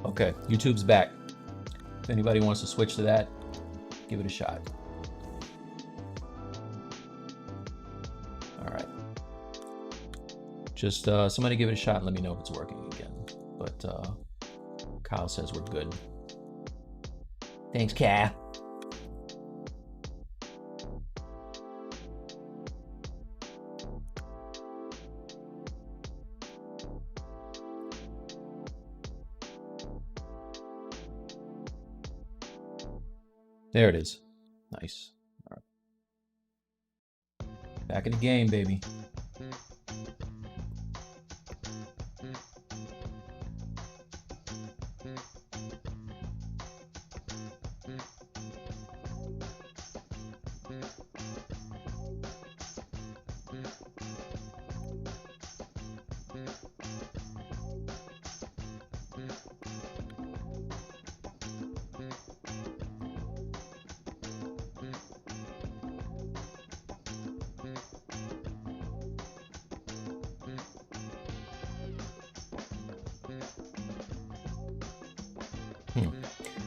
Okay, YouTube's back. If anybody wants to switch to that, give it a shot. All right. Just somebody give it a shot and let me know if it's working again. But Kyle says we're good. Thanks, Cal. There it is. Nice. All right. Back in the game, baby.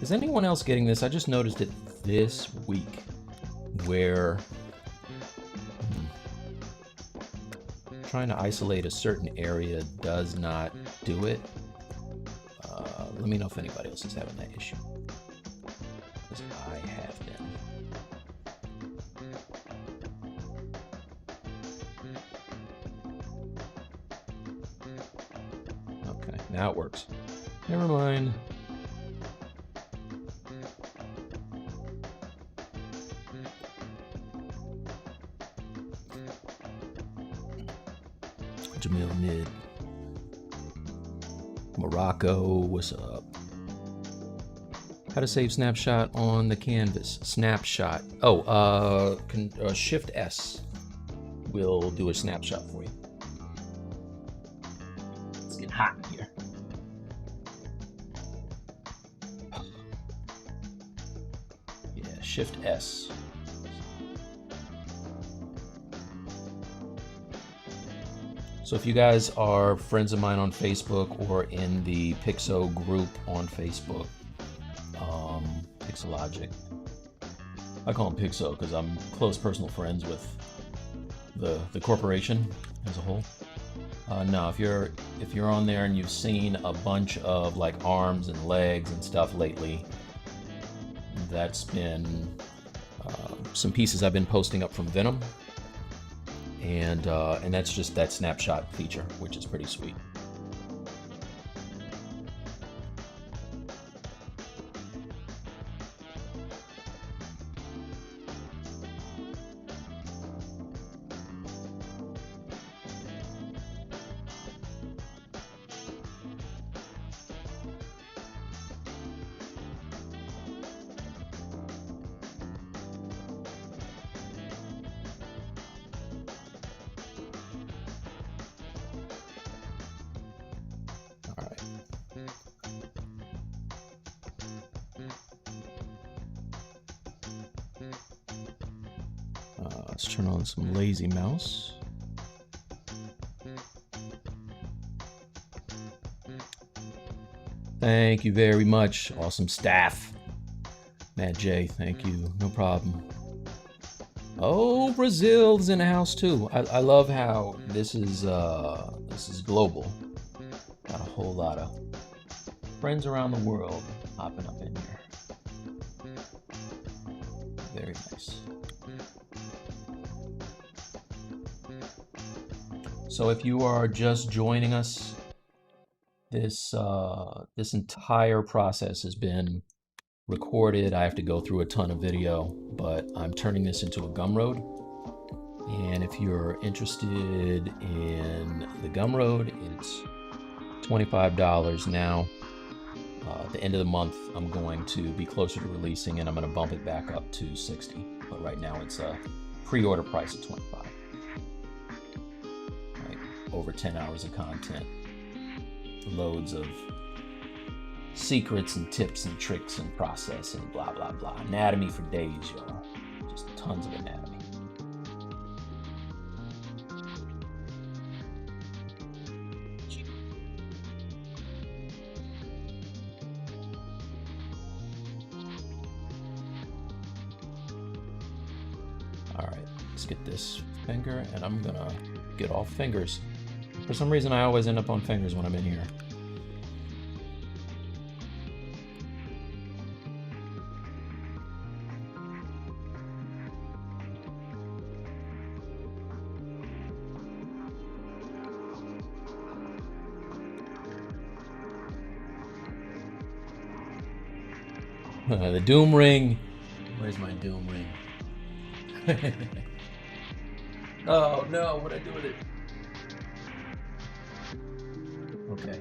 Is anyone else getting this? I just noticed it this week where trying to isolate a certain area does not do it. Let me know if anybody else is having that issue. Because I have been. Okay, now it works. Never mind. Jamil Nid. Morocco, what's up? How to save snapshot on the canvas. Snapshot. Oh, Shift S will do a snapshot for you. It's getting hot in here. Yeah, Shift S. So if you guys are friends of mine on Facebook or in the Pixo group on Facebook, Pixologic, I call them Pixo because I'm close personal friends with the corporation as a whole. No, if you're on there and you've seen a bunch of like arms and legs and stuff lately, that's been some pieces I've been posting up from Venom. And that's just that snapshot feature, which is pretty sweet. Let's turn on some lazy mouse. Thank you very much. Awesome staff. Matt J, thank you. No problem. Oh, Brazil's in the house too. I love how this is global. Got a whole lot of friends around the world hopping up in here. Very nice. So if you are just joining us, this entire process has been recorded. I have to go through a ton of video, but I'm turning this into a Gumroad. And if you're interested in the Gumroad, it's $25 now. At the end of the month, I'm going to be closer to releasing, and I'm going to bump it back up to $60. But right now, it's a pre-order price of $25. Right, over 10 hours of content, loads of secrets and tips and tricks and process and blah blah blah. Anatomy for days, y'all. Just tons of anatomy. All right, let's get this finger, and I'm gonna get off fingers. For some reason, I always end up on fingers when I'm in here. The Doom Ring. Where's my Doom Ring? Oh no, what'd I do with it? Okay.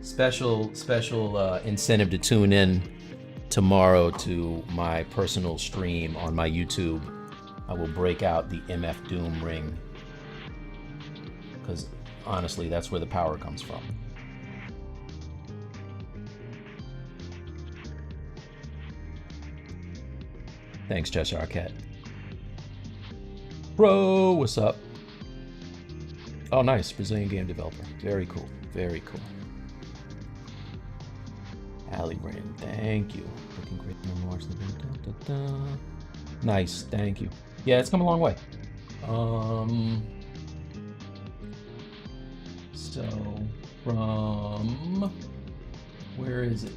Special incentive to tune in tomorrow to my personal stream on my YouTube. I will break out the MF Doom Ring, because honestly, that's where the power comes from. Thanks, Cheshire Cat. Bro, what's up? Oh, nice. Brazilian game developer. Very cool. Very cool. Ali Rin, thank you. Looking great. Nice, thank you. Yeah, it's come a long way. So from where is it?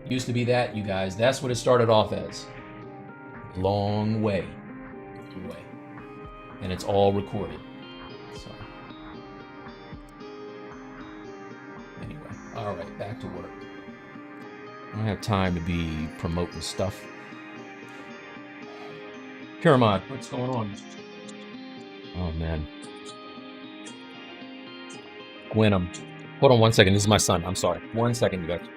Used to be that, you guys. That's what it started off as. Long way. And it's all recorded. So anyway, all right, back to work. I don't have time to be promoting stuff. Kiramod, what's going on? Oh man. Gwenum. Hold on 1 second. This is my son. I'm sorry. 1 second, you guys.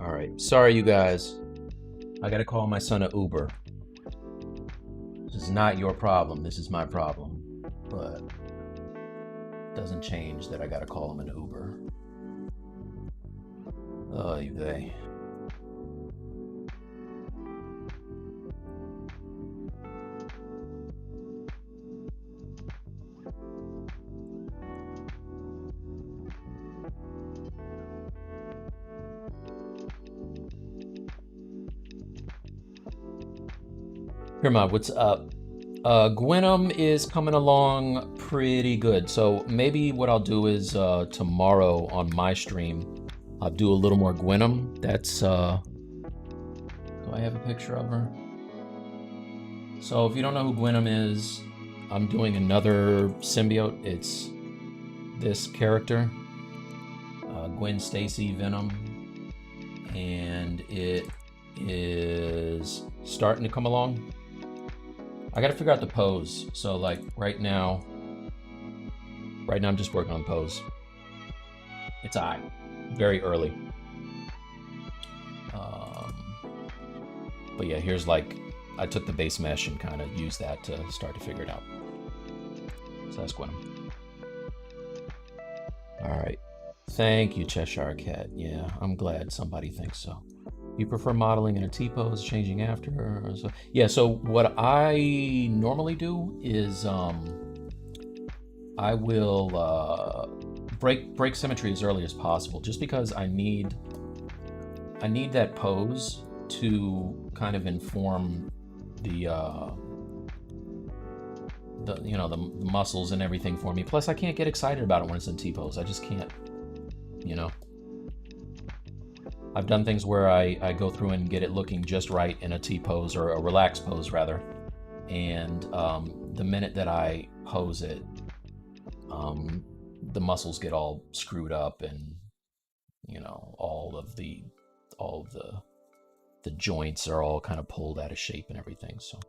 All right. Sorry, you guys. I gotta call my son an Uber. This is not your problem. This is my problem. But it doesn't change that I gotta call him an Uber. Oy vey. Herma, what's up? Gwenum is coming along pretty good. So maybe what I'll do is tomorrow on my stream, I'll do a little more Gwenum. That's, do I have a picture of her? So if you don't know who Gwenum is, I'm doing another symbiote. It's this character, Gwen Stacy Venom, and it is starting to come along. I gotta figure out the pose. So like right now I'm just working on pose. It's very early. But yeah, here's like, I took the base mesh and kind of used that to start to figure it out. So that's Gwenum. All right. Thank you, Cheshire Cat. Yeah, I'm glad somebody thinks so. You prefer modeling in a T-pose, changing after? Or so? Yeah, so what I normally do is I will break symmetry as early as possible, just because I need that pose to kind of inform the muscles and everything for me. Plus, I can't get excited about it when it's in T-pose. I just can't, you know. I've done things where I go through and get it looking just right in a T-pose, or a relaxed pose rather, and the minute that I pose it, the muscles get all screwed up, and you know, all of the the joints are all kind of pulled out of shape and everything. So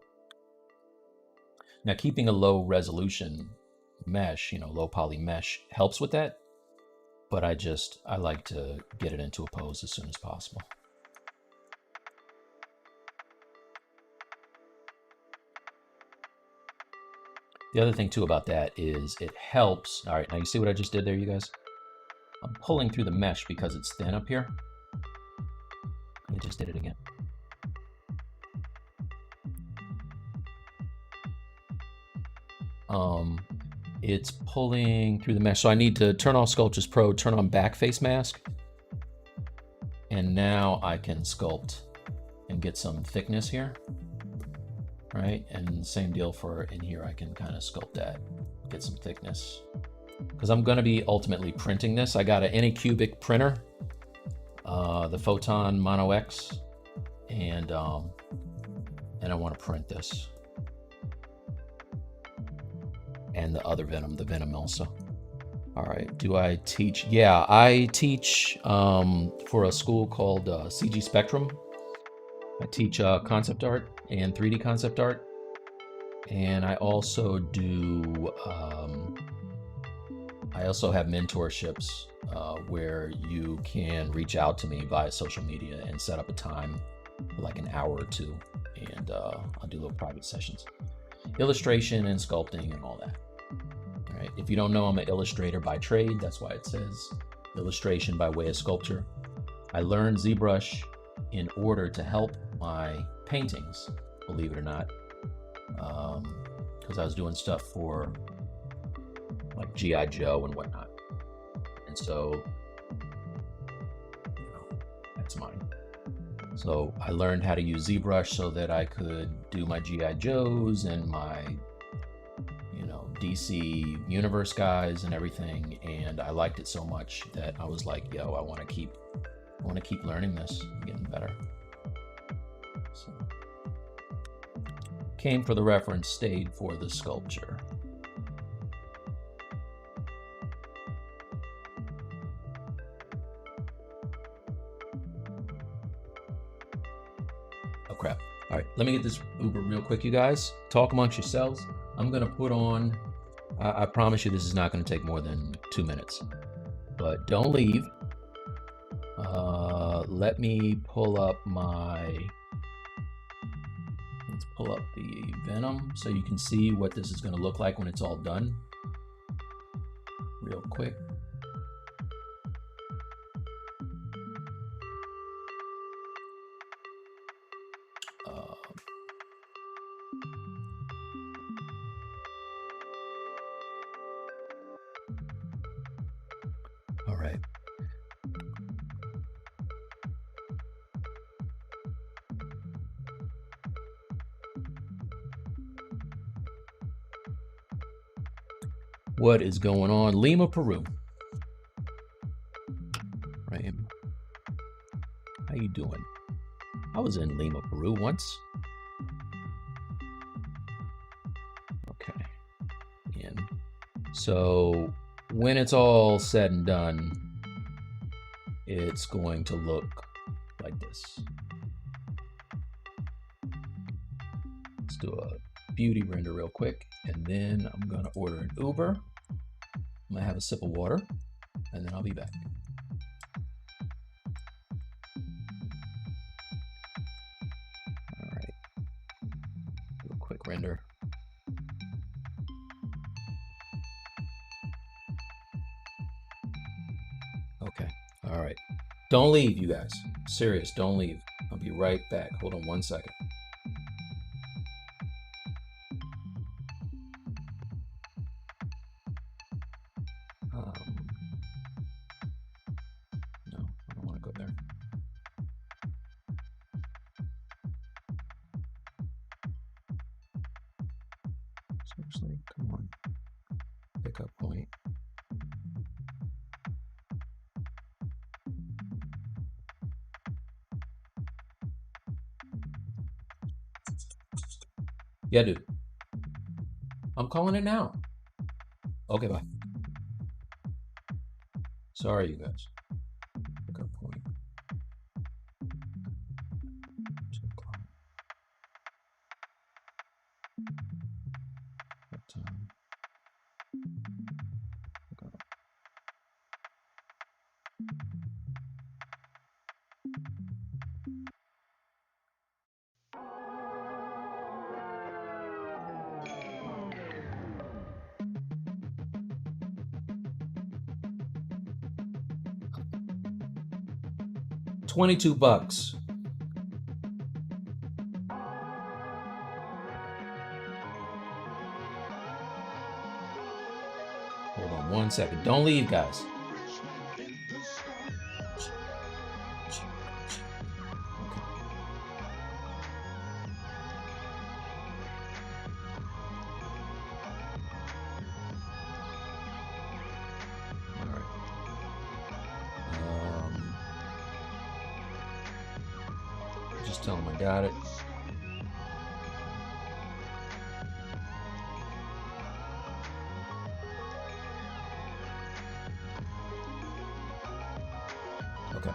now keeping a low resolution mesh, low poly mesh helps with that, but I like to get it into a pose as soon as possible. The other thing too about that is it helps. All right, now you see what I just did there, you guys? I'm pulling through the mesh because it's thin up here. I just did it again. It's pulling through the mesh. So I need to turn off Sculptures Pro, turn on back face mask. And now I can sculpt and get some thickness here, right? And same deal for in here, I can kind of sculpt that, get some thickness. Because I'm gonna be ultimately printing this. I got an Anycubic printer, the Photon Mono X, and I wanna print this. And the other Venom, the Venom also. All right, do I teach? Yeah, I teach for a school called CG Spectrum. I teach concept art and 3D concept art. And I also do, I also have mentorships where you can reach out to me via social media and set up a time for like an hour or two. And I'll do little private sessions. Illustration and sculpting and all that. All right. If you don't know, I'm an illustrator by trade. That's why it says illustration by way of sculpture. I learned ZBrush in order to help my paintings, believe it or not, because I was doing stuff for like G.I. Joe and whatnot. And so, that's mine. So I learned how to use ZBrush so that I could do my G.I. Joes and my, DC Universe guys and everything. And I liked it so much that I was like, yo, I want to keep learning this, getting better. So came for the reference, stayed for the sculpture. Oh crap. All right, let me get this Uber real quick, you guys. Talk amongst yourselves. I'm gonna put on, I promise you this is not gonna take more than 2 minutes, but don't leave. Let me pull up let's pull up the Venom so you can see what this is gonna look like when it's all done. Real quick. All right. What is going on? Lima, Peru. Right. How you doing? I was in Lima, Peru once. Okay. And so when it's all said and done, it's going to look like this. Let's do a beauty render real quick, and then I'm gonna order an Uber. I'm gonna have a sip of water, and then I'll be back. All right, do a quick render. Okay, all right. Don't leave, you guys. Serious, don't leave. I'll be right back. Hold on 1 second. No, I don't want to go there. Seriously, come on. Pickup point. Yeah, dude. I'm calling it now. Okay, bye. Sorry, you guys. Pickup point. $22. Hold on 1 second. Don't leave, guys. Just tell them I got it. Okay.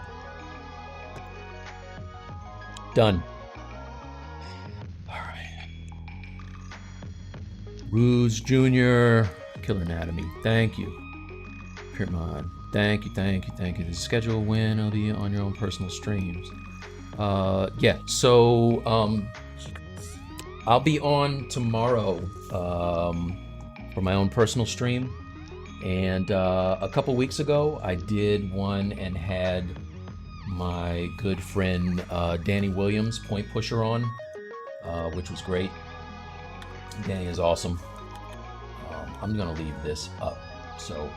Done. All right. Ruse Jr. Killer Anatomy. Thank you. Pirmod. Thank you. The schedule when it'll be on your own personal streams. Yeah, so I'll be on tomorrow for my own personal stream. And a couple weeks ago, I did one and had my good friend Danny Williams, Point Pusher, on, which was great. Danny is awesome. I'm gonna leave this up. So,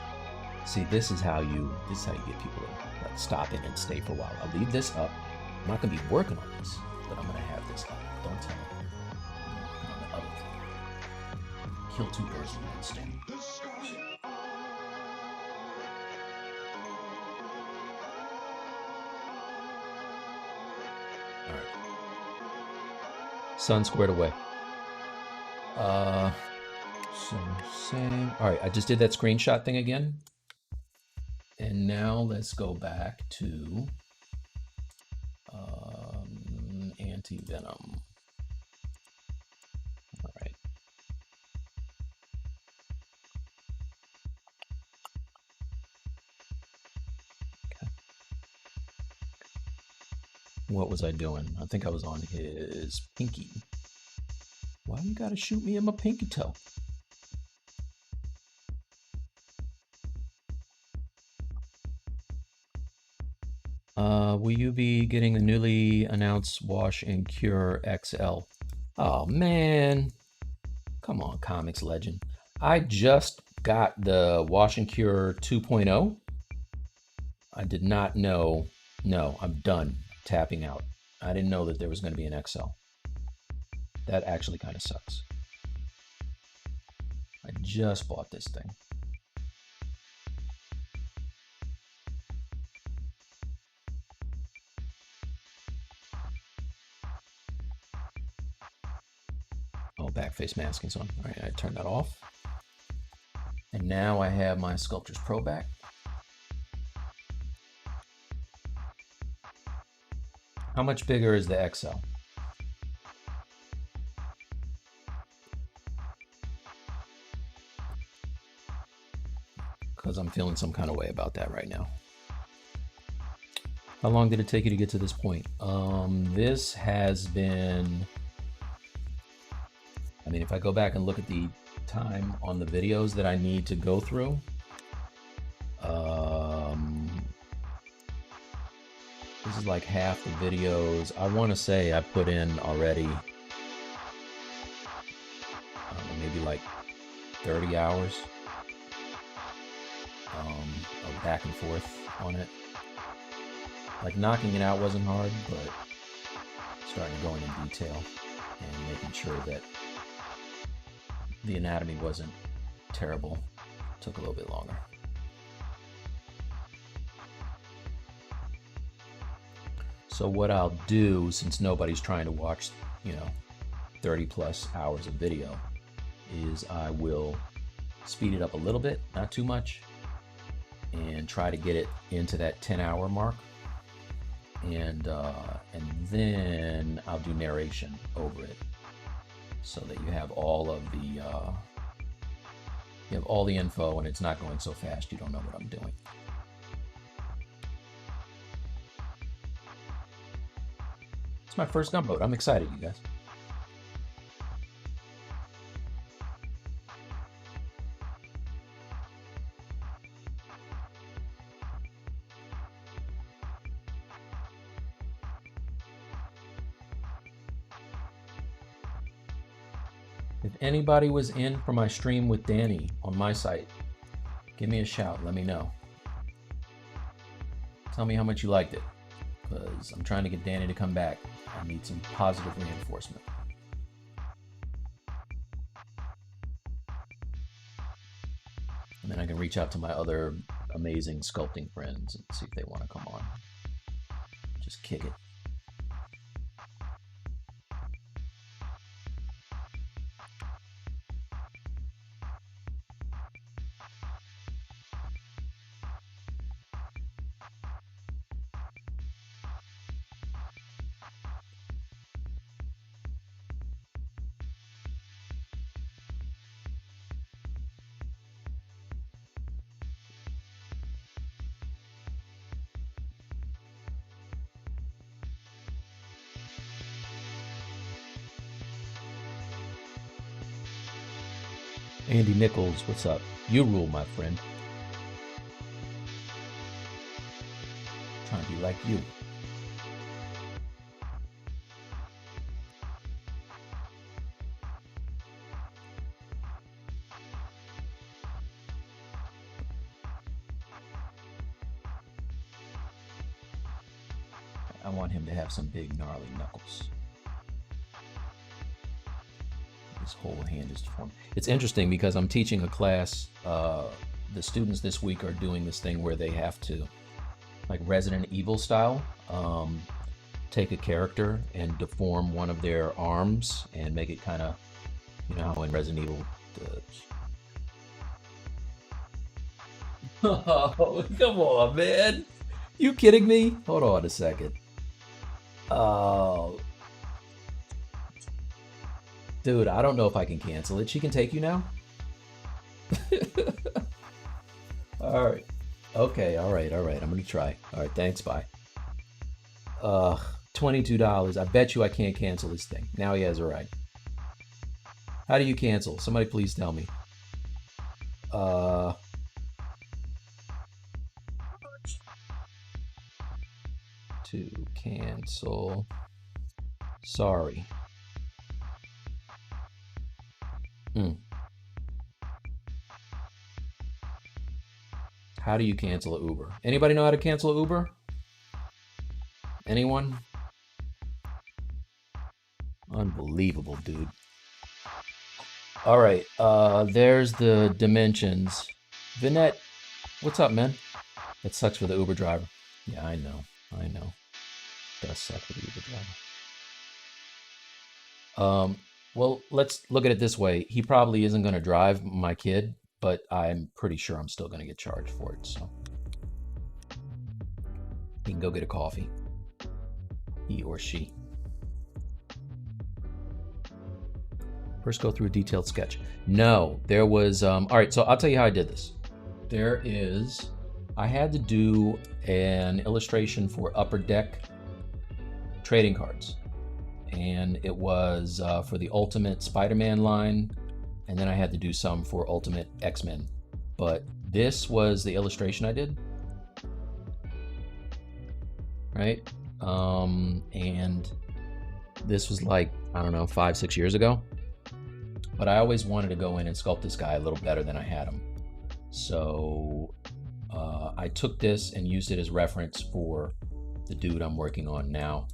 see, this is how you get people to like stop in and stay for a while. I'll leave this up. I'm not gonna be working on this, but I'm gonna have this up. Don't tell me. I'm on the other thing. Kill two birds with one stone. All right. Sun squared away. So same. All right, I just did that screenshot thing again. And now let's go back to anti-venom. All right. Okay. What was I doing? I think I was on his pinky. Why you gotta shoot me in my pinky toe? Will you be getting the newly announced Wash and Cure XL? Oh man, come on, comics legend. I just got the Wash and Cure 2.0. I did not know. No, I'm done tapping out. I didn't know that there was going to be an XL. That actually kind of sucks. I just bought this thing. Oh, back face masking's on. All right, I turned that off. And now I have my Sculptors Pro back. How much bigger is the XL? Because I'm feeling some kind of way about that right now. How long did it take you to get to this point? This has been, I mean, if I go back and look at the time on the videos that I need to go through, this is like half the videos. I want to say I put in already, I don't know, maybe like 30 hours of back and forth on it. Like knocking it out wasn't hard, but starting to go into detail and making sure that the anatomy wasn't terrible took a little bit longer. So what I'll do, since nobody's trying to watch, 30 plus hours of video, is I will speed it up a little bit, not too much, and try to get it into that 10-hour mark. And then I'll do narration over it, so that you have all of the info, and it's not going so fast you don't know what I'm doing. my first gunboat. I'm excited, you guys. If anybody was in for my stream with Danny on my site, give me a shout. Let me know. Tell me how much you liked it, because I'm trying to get Danny to come back. I need some positive reinforcement. And then I can reach out to my other amazing sculpting friends and see if they want to come on. Just kick it. Andy Nichols, what's up? You rule, my friend. Trying to be like you. I want him to have some big gnarly knuckles. His whole hand is deformed. It's interesting because I'm teaching a class. The students this week are doing this thing where they have to, like Resident Evil style, take a character and deform one of their arms and make it kind of, you know how in Resident Evil Oh, come on, man. You kidding me? Hold on a second. Oh. Dude, I don't know if I can cancel it. She can take you now? All right. Okay, all right. I'm gonna try. All right, thanks, bye. $22. I bet you I can't cancel this thing. Now he has a right. How do you cancel? Somebody please tell me. To cancel. Sorry. How do you cancel an Uber? Anybody know how to cancel an Uber? Anyone? Unbelievable, dude. All right, there's the dimensions. Vinette, what's up, man? That sucks for the Uber driver. Yeah, I know. Does suck for the Uber driver. Well, let's look at it this way. He probably isn't going to drive my kid, but I'm pretty sure I'm still going to get charged for it. So he can go get a coffee. He or she. First, go through a detailed sketch. No, there was. All right, so I'll tell you how I did this. I had to do an illustration for Upper Deck trading cards. And it was for the Ultimate Spider-Man line, and then I had to do some for Ultimate X-Men. But this was the illustration I did, right? And this was like, I don't know, 5-6 years ago. But I always wanted to go in and sculpt this guy a little better than I had him. So I took this and used it as reference for the dude I'm working on now.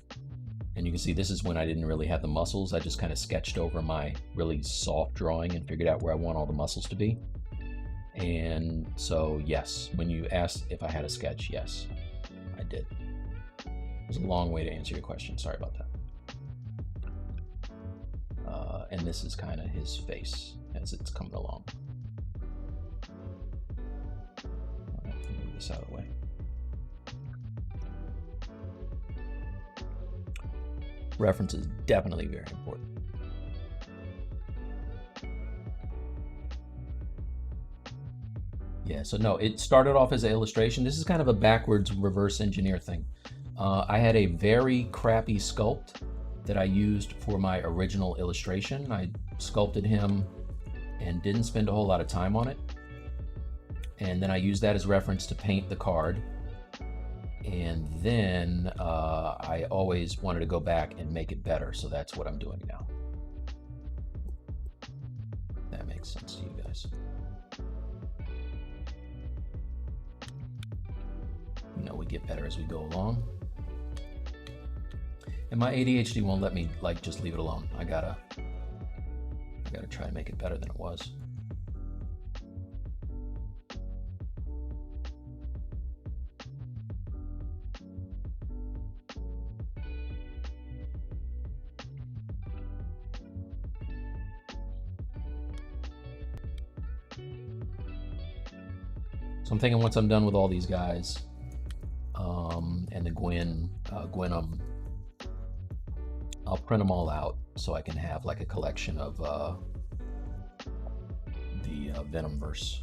And you can see this is when I didn't really have the muscles. I just kind of sketched over my really soft drawing and figured out where I want all the muscles to be. And so, yes, when you asked if I had a sketch, yes, I did. It was a long way to answer your question. Sorry about that. And this is kind of his face as it's coming along. All right, move this out of the way. Reference is definitely very important. Yeah, so no, it started off as an illustration. This is kind of a backwards reverse engineer thing. I had a very crappy sculpt that I used for my original illustration. I sculpted him and didn't spend a whole lot of time on it. And then I used that as reference to paint the card. And then I always wanted to go back and make it better, so that's what I'm doing now. That makes sense to you guys. You know, we get better as we go along. And my ADHD won't let me like just leave it alone. I gotta try to make it better than it was. So I'm thinking once I'm done with all these guys, and the Gwenum, I'll print them all out so I can have like a collection of the Venomverse.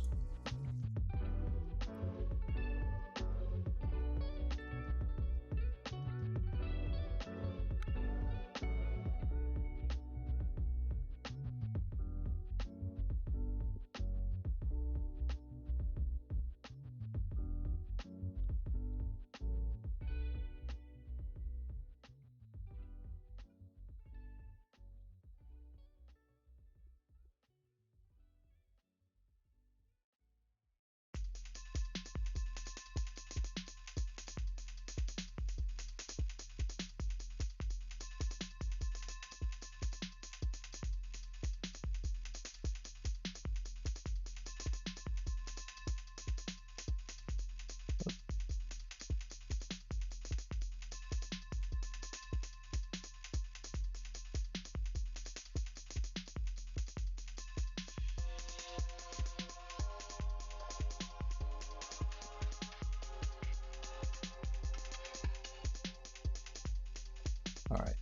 All right,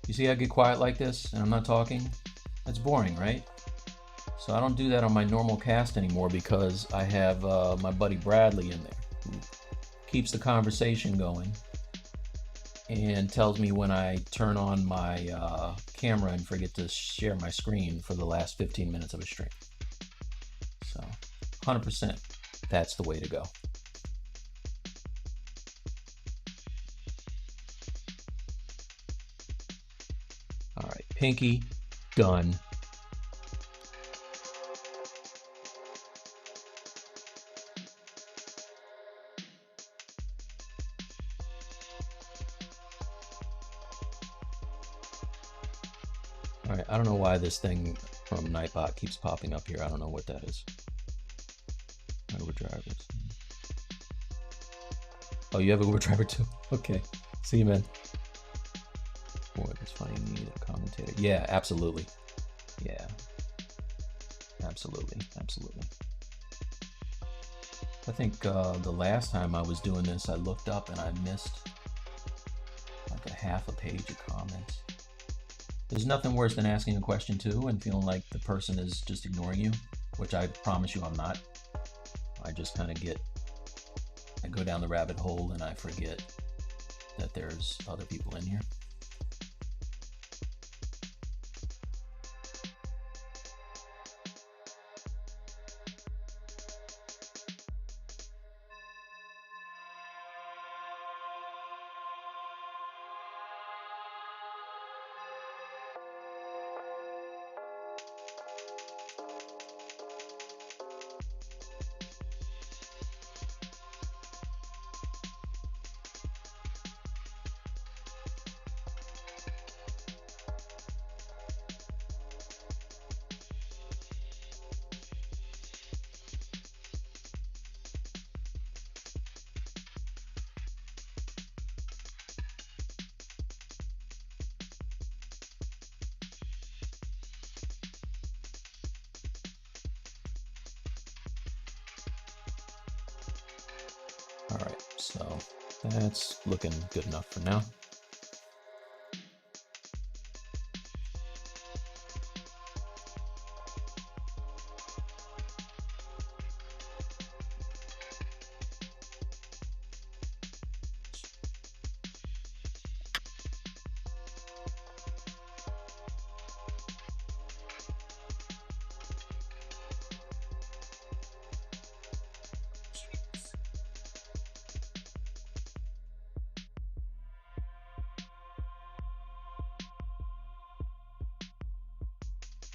you see I get quiet like this and I'm not talking? That's boring, right? So I don't do that on my normal cast anymore because I have my buddy Bradley in there who keeps the conversation going and tells me when I turn on my camera and forget to share my screen for the last 15 minutes of a stream. So 100%, that's the way to go. All right, Pinky, done. All right, I don't know why this thing from Nightbot keeps popping up here. I don't know what that is. Uber drivers. Oh, you have Uber driver too? Okay, see you, man. Boy, it's funny, you need a commentator. Yeah, absolutely. Yeah, absolutely, absolutely. I think the last time I was doing this, I looked up and I missed like a half a page of comments. There's nothing worse than asking a question too and feeling like the person is just ignoring you, which I promise you I'm not. I just kind of I go down the rabbit hole and I forget that there's other people in here. All right, so that's looking good enough for now.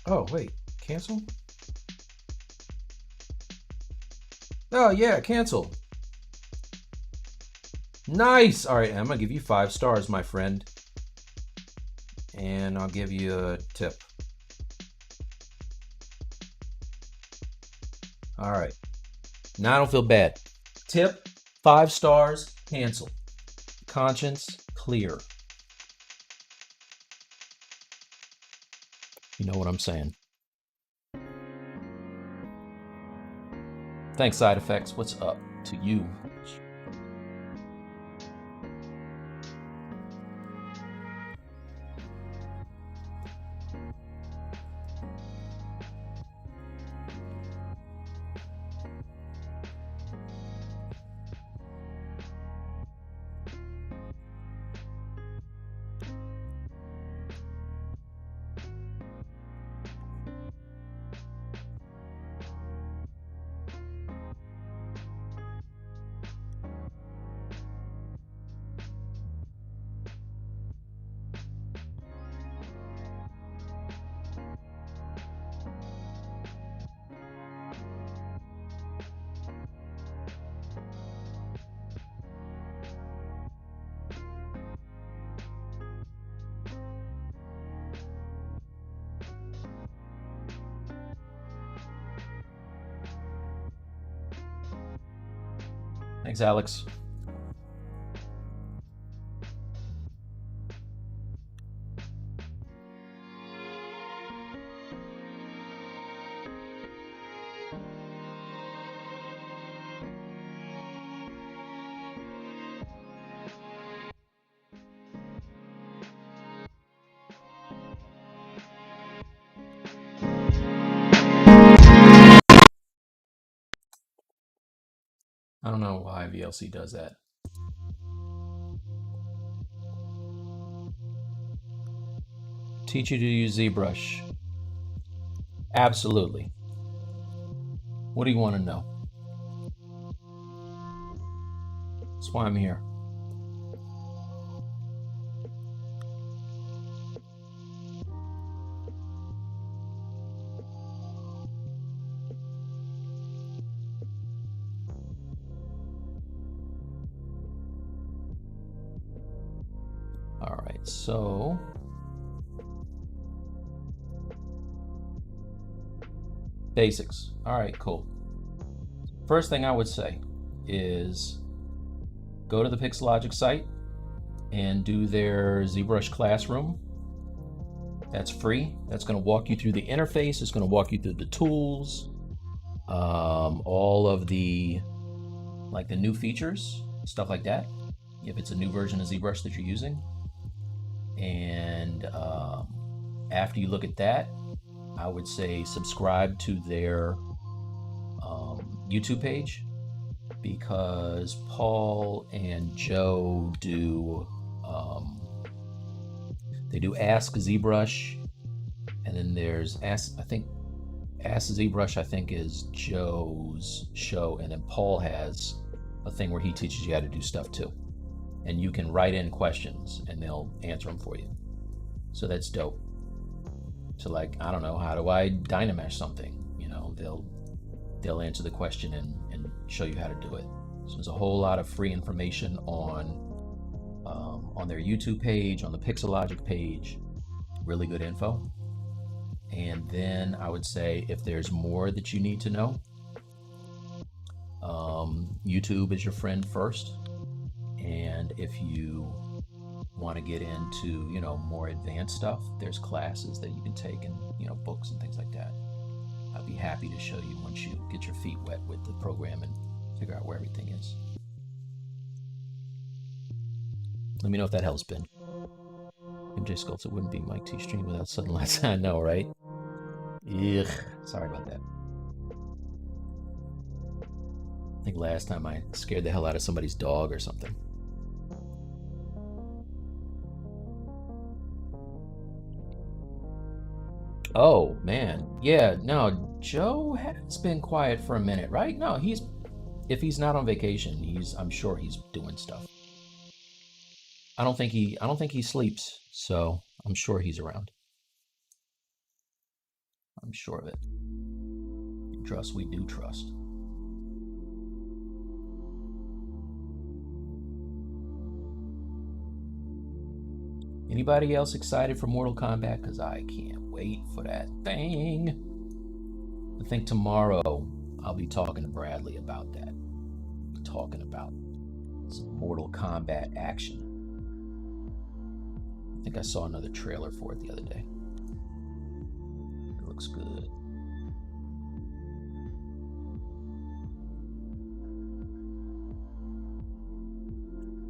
Oh, wait, cancel? Oh, yeah, cancel. Nice. All right, I'm gonna give you 5 stars, my friend, and I'll give you a tip. All right. Now I don't feel bad. Tip, 5 stars, cancel. Conscience clear. You know what I'm saying. Thanks, Side Effects. What's up to you? Thanks, Alex. I don't know why VLC does that. Teach you to use ZBrush. Absolutely. What do you want to know? That's why I'm here. All right, so basics. All right, cool. First thing I would say is go to the Pixologic site and do their ZBrush Classroom. That's free. That's going to walk you through the interface. It's going to walk you through the tools, all of the the new features, stuff like that. If it's a new version of ZBrush that you're using, and after you look at that, I would say subscribe to their YouTube page, because Paul and Joe do they do Ask ZBrush, and then there's Ask ZBrush I think is Joe's show, and then Paul has a thing where he teaches you how to do stuff too, and you can write in questions and they'll answer them for you. So that's dope. So like, I don't know, how do I Dynamesh something? You know, they'll answer the question and show you how to do it. So there's a whole lot of free information on their YouTube page, on the Pixologic page. Really good info. And then I would say, if there's more that you need to know, YouTube is your friend first. And if you want to get into, more advanced stuff, there's classes that you can take, and, books and things like that. I'd be happy to show you once you get your feet wet with the program and figure out where everything is. Let me know if that helps, Ben. MJ Sculpts, it wouldn't be Mike T Stream without Sudden Lights. I know, right? Ugh, sorry about that. I think last time I scared the hell out of somebody's dog or something. Oh, man. Yeah, no, Joe has been quiet for a minute, right? No, if he's not on vacation, I'm sure he's doing stuff. I don't think he sleeps, so I'm sure he's around. I'm sure of it. Trust, we do trust. Anybody else excited for Mortal Kombat? Because I can't wait for that thing. I think tomorrow I'll be talking to Bradley about that. Talking about some Mortal Kombat action. I think I saw another trailer for it the other day. It looks good.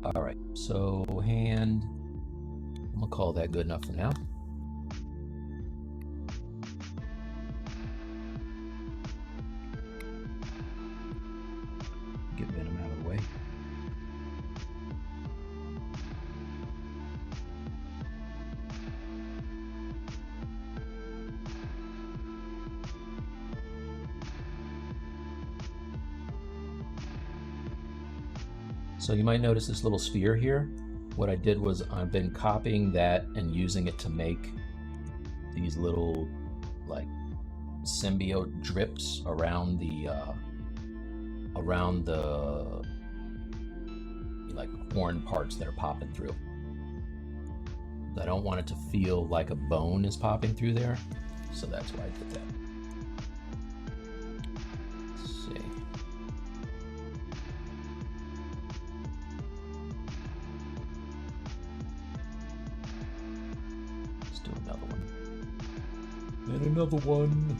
All right, so hand, I'm gonna call that good enough for now. Get Venom out of the way. So you might notice this little sphere here. What I did was I've been copying that and using it to make these little like symbiote drips around the like horn parts that are popping through. I don't want it to feel like a bone is popping through there, so that's why I did that. Let's see. Let's do another one. And another one.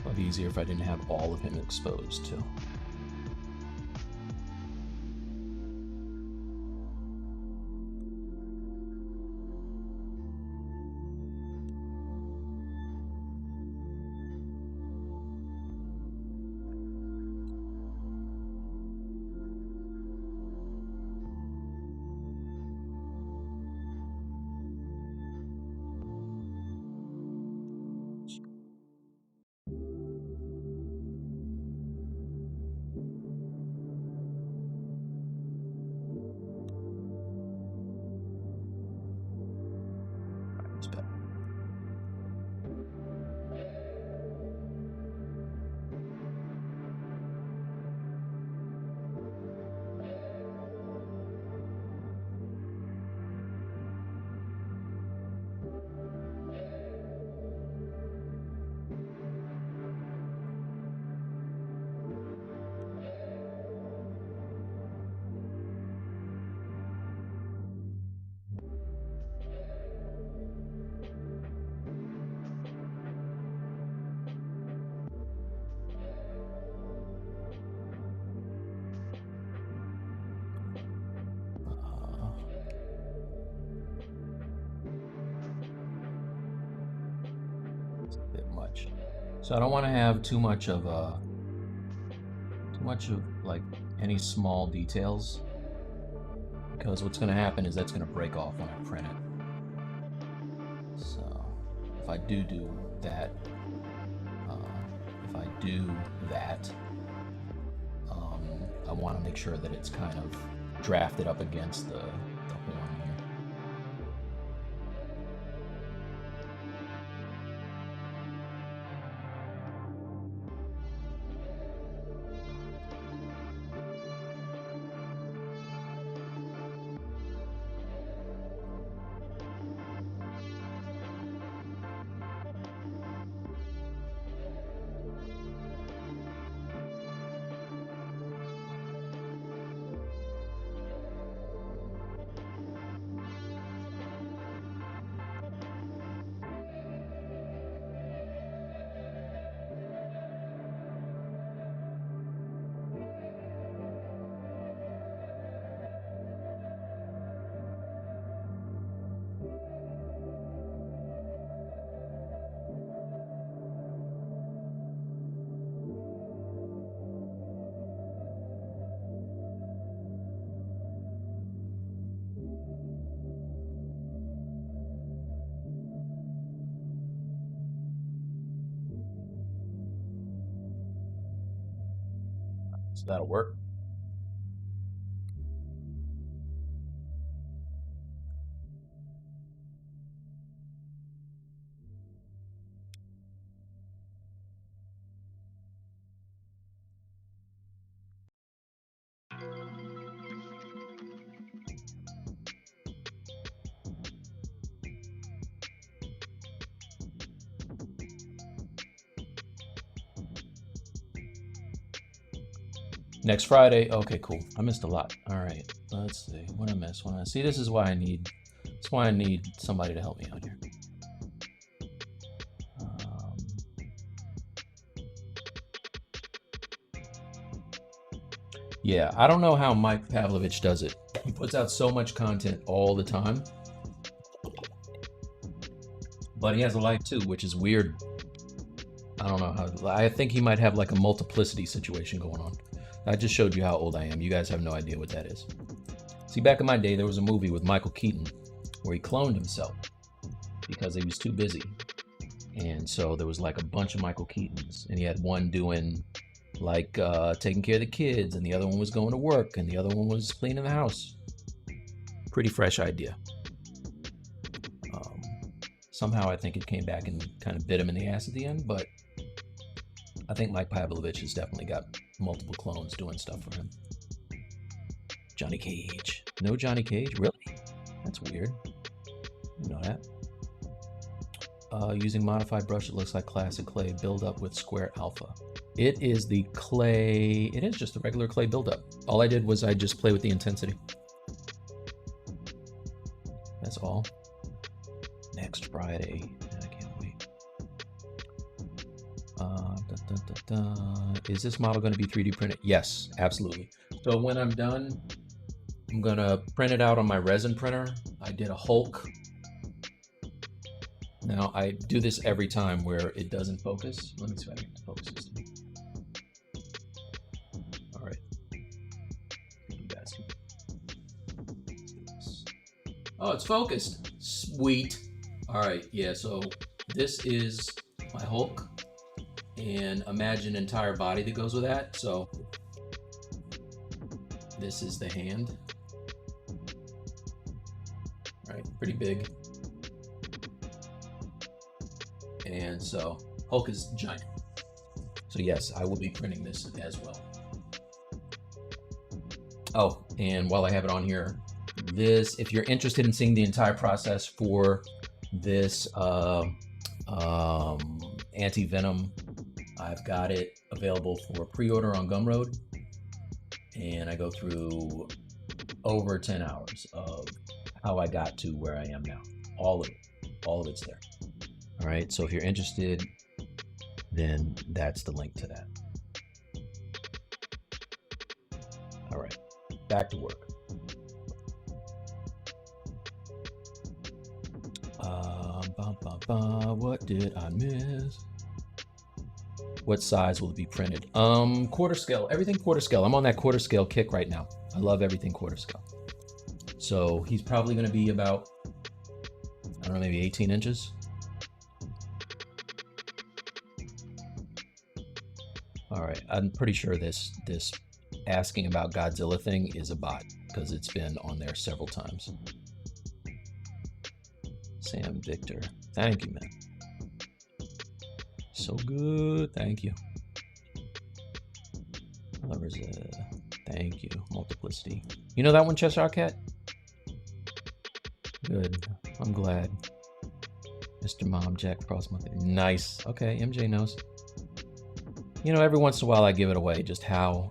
It'd be easier if I didn't have all of him exposed too. So I don't want to have too much of like any small details, because what's going to happen is that's going to break off when I print it. So if I do that, I want to make sure that it's kind of drafted up against the horn here. So that'll work. Next Friday. Okay, cool. I missed a lot. All right. Let's see. What I miss? What I see. This is why I need. That's why I need somebody to help me out here. Yeah, I don't know how Mike Pavlovich does it. He puts out so much content all the time, but he has a life too, which is weird. I don't know how. I think he might have like a multiplicity situation going on. I just showed you how old I am. You guys have no idea what that is. See, back in my day, there was a movie with Michael Keaton where he cloned himself because he was too busy. And so there was like a bunch of Michael Keatons, and he had one doing like taking care of the kids, and the other one was going to work, and the other one was cleaning the house. Pretty fresh idea. Somehow I think it came back and kind of bit him in the ass at the end, but I think Mike Pavlovich has definitely got multiple clones doing stuff for him. Johnny Cage. No Johnny Cage? Really? That's weird. You know that. Using modified brush, it looks like classic clay build-up with square alpha. It is the clay, it is just the regular clay buildup. All I did was I just play with the intensity. That's all. Next Friday, I can't wait. Is this model going to be 3D printed? Yes, absolutely. So when I'm done, I'm gonna print it out on my resin printer. I did a Hulk. Now I do this every time where it doesn't focus. Let me see if I can get the focus system. All right. You guys can... Oh, it's focused. Sweet. All right, yeah, so this is my Hulk, and imagine an entire body that goes with that. So this is the hand. Right, pretty big. And so Hulk is giant. So yes, I will be printing this as well. Oh, and while I have it on here, this, if you're interested in seeing the entire process for this anti-venom, I've got it available for pre-order on Gumroad, and I go through over 10 hours of how I got to where I am now. All of it's there. All right, so if you're interested, then that's the link to that. All right, back to work. What did I miss? What size will it be printed? Quarter scale, everything quarter scale. I'm on that quarter scale kick right now. I love everything quarter scale. So he's probably gonna be about, I don't know, maybe 18 inches. All right, I'm pretty sure this asking about Godzilla thing is a bot because it's been on there several times. Sam Victor, thank you, man. So good, thank you. Thank you, Multiplicity. You know that one, Cheshire Cat? Good, I'm glad. Mr. Mom, Jack Frost, nice. Okay, MJ knows. You know, every once in a while I give it away, just how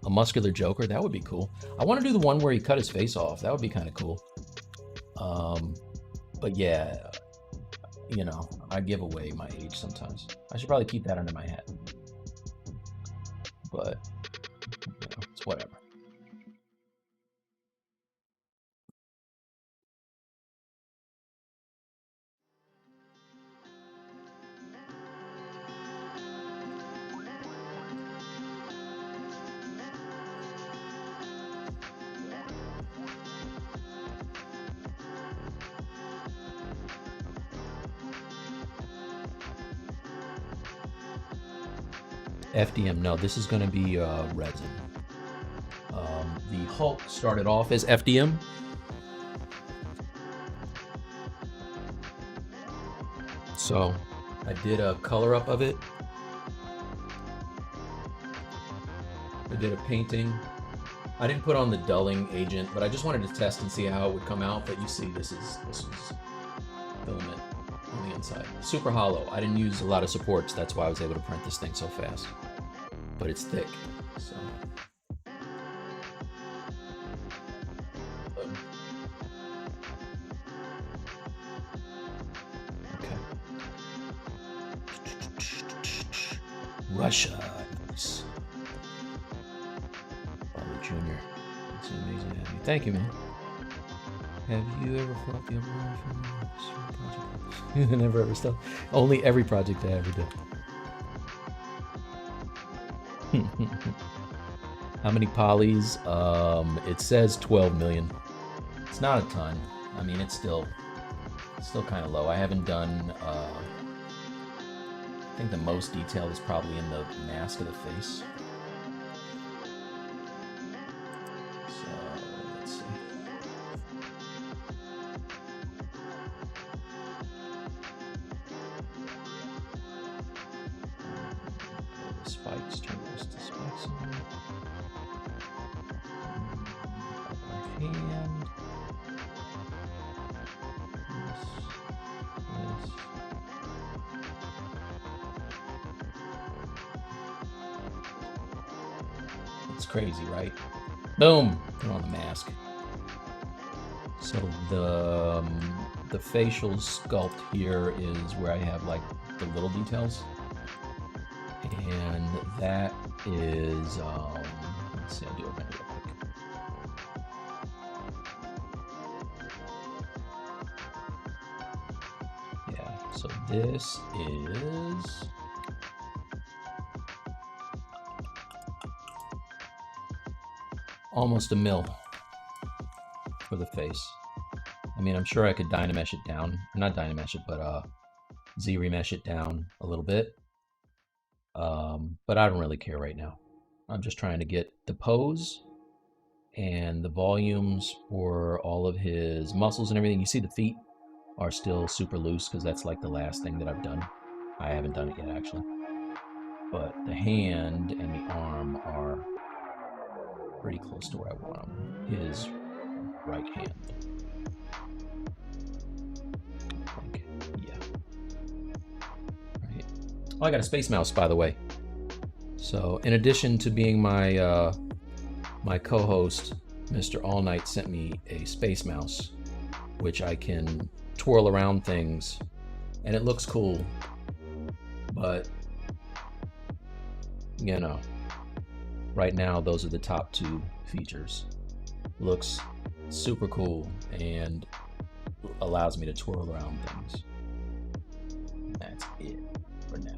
a muscular Joker, that would be cool. I want to do the one where he cut his face off. That would be kind of cool. But yeah, you know, I give away my age sometimes. I should probably keep that under my hat. But, you know, it's whatever. FDM, no, this is going to be resin. The Hulk started off as FDM. So I did a color up of it. I did a painting. I didn't put on the dulling agent, but I just wanted to test and see how it would come out. But you see, this is filament on the inside. Super hollow. I didn't use a lot of supports. That's why I was able to print this thing so fast. But it's thick, so. Okay. Russia. Nice. Bobby Jr. It's amazing to have you. Thank you, man. Have you ever felt the overall from never ever stopped? Only every project I ever did. How many polys? It says 12 million. It's not a ton. I mean, it's still kind of low. I haven't done. I think the most detail is probably in the mask of the face. So let's see. The spikes, turn those to spikes on. Hand. This. It's crazy, right? Boom! Put on the mask. So the facial sculpt here is where I have like the little details. And that is, let's see, I'll do it right real quick. Yeah, so this is almost a mil for the face. I mean, I'm sure I could Dynamesh it down. Not Dynamesh it, but ZBrush it down a little bit. But I don't really care right now. I'm just trying to get the pose and the volumes for all of his muscles and everything. You see the feet are still super loose because that's like the last thing that I've done. I haven't done it yet, actually. But the hand and the arm are pretty close to where I want them. His right hand. I think, yeah. Right. Oh, I got a space mouse, by the way. So, in addition to being my my co-host, Mr. All Night sent me a space mouse, which I can twirl around things, and it looks cool. But you know, right now those are the top two features. Looks super cool and allows me to twirl around things. That's it for now.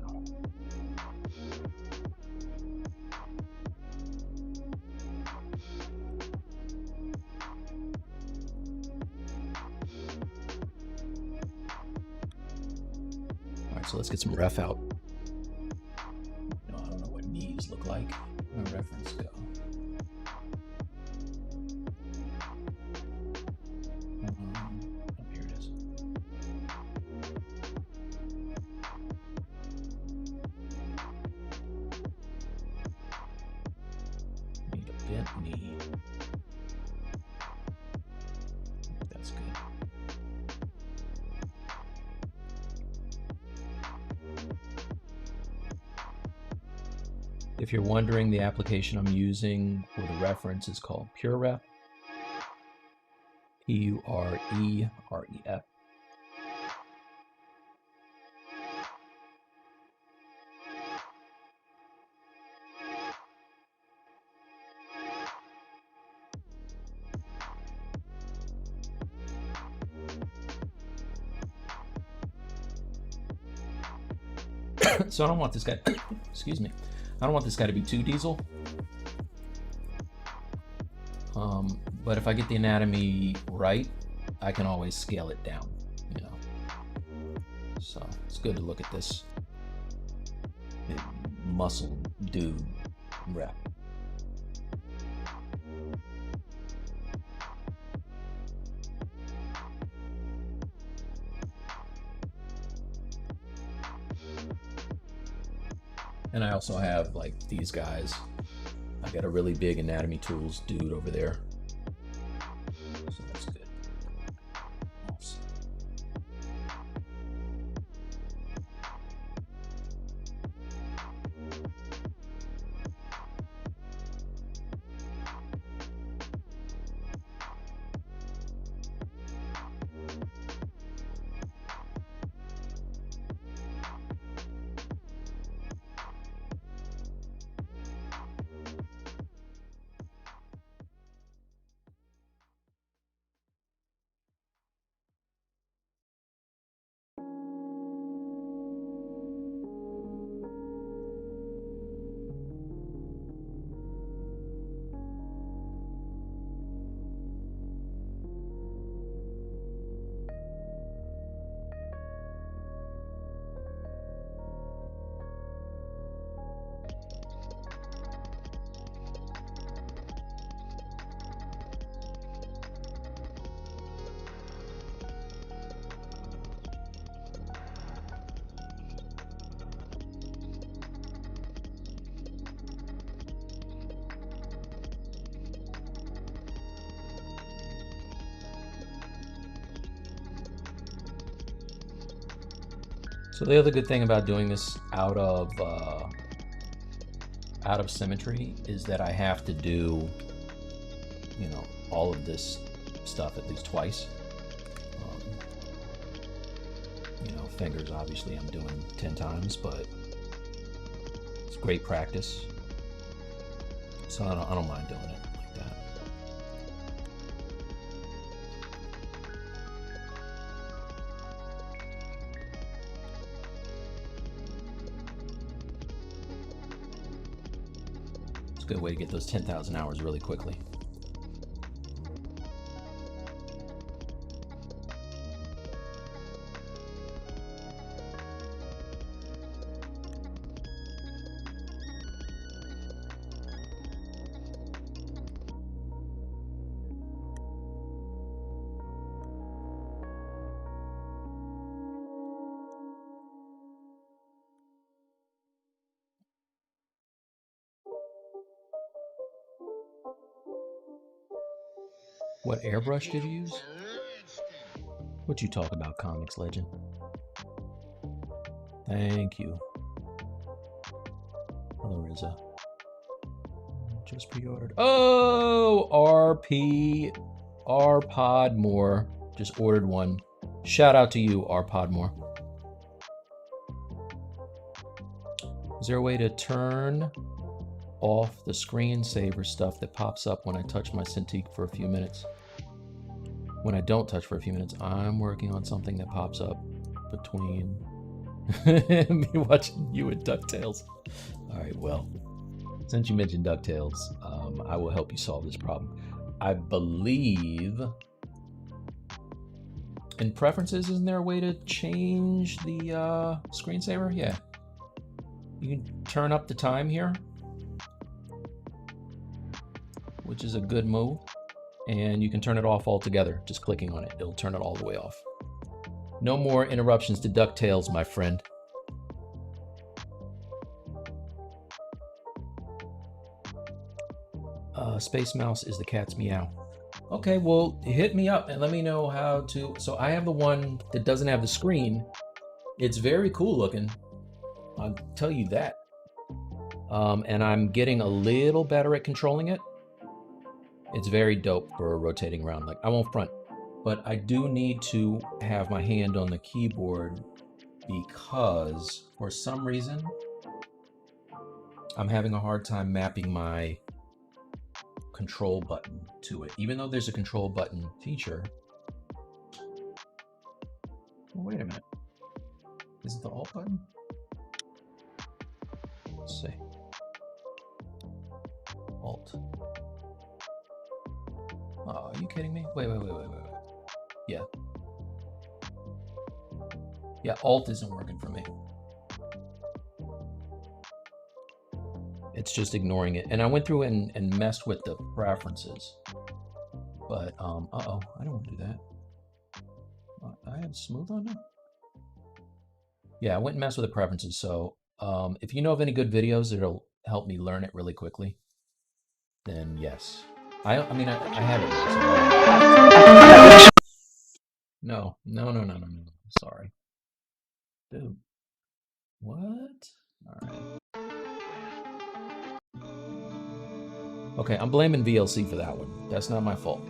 So let's get some ref out. No, I don't know what knees look like. Where my reference go? Oh, here it is. Need a bent knee. That's good. If you're wondering, the application I'm using for the reference is called PureRef. P-U-R-E-R-E-F. So I don't want this guy, excuse me, I don't want this guy to be too diesel. But if I get the anatomy right, I can always scale it down, you know. So it's good to look at this muscle dude rep. And I also have like these guys. I got a really big anatomy tools dude over there. So that's good. Oops. So the other good thing about doing this out of symmetry is that I have to do, you know, all of this stuff at least twice. You know, fingers obviously I'm doing 10 times, but it's great practice. So I don't mind doing it like that. It's a good way to get those 10,000 hours really quickly. What airbrush did you use? What you talk about, comics legend? Thank you. Hello, Riza. Just pre-ordered. Oh, R Podmore just ordered one. Shout out to you, R Podmore. Is there a way to turn off the screensaver stuff that pops up when I touch my Cintiq for a few minutes? When I don't touch for a few minutes, I'm working on something that pops up between me watching you and DuckTales. All right, well, since you mentioned DuckTales, I will help you solve this problem. I believe in preferences, isn't there a way to change the screensaver? Yeah. You can turn up the time here, which is a good move. And you can turn it off altogether, just clicking on it. It'll turn it all the way off. No more interruptions to DuckTales, my friend. Space Mouse is the cat's meow. Okay, well, hit me up and let me know how to. So I have the one that doesn't have the screen. It's very cool looking. I'll tell you that. And I'm getting a little better at controlling it. It's very dope for rotating around. Like, I won't front, but I do need to have my hand on the keyboard because for some reason I'm having a hard time mapping my control button to it. Even though there's a control button feature. Well, wait a minute. Is it the Alt button? Let's see. Alt. Oh, are you kidding me? Wait. Yeah. Yeah, Alt isn't working for me. it's just ignoring it. And I went through and messed with the preferences. But, uh-oh, I don't want to do that. I have smooth on now? Yeah, I went and messed with the preferences. So if you know of any good videos that'll help me learn it really quickly, then yes. I mean, I have it. No. Sorry. Dude. What? All right. Okay, I'm blaming VLC for that one. That's not my fault.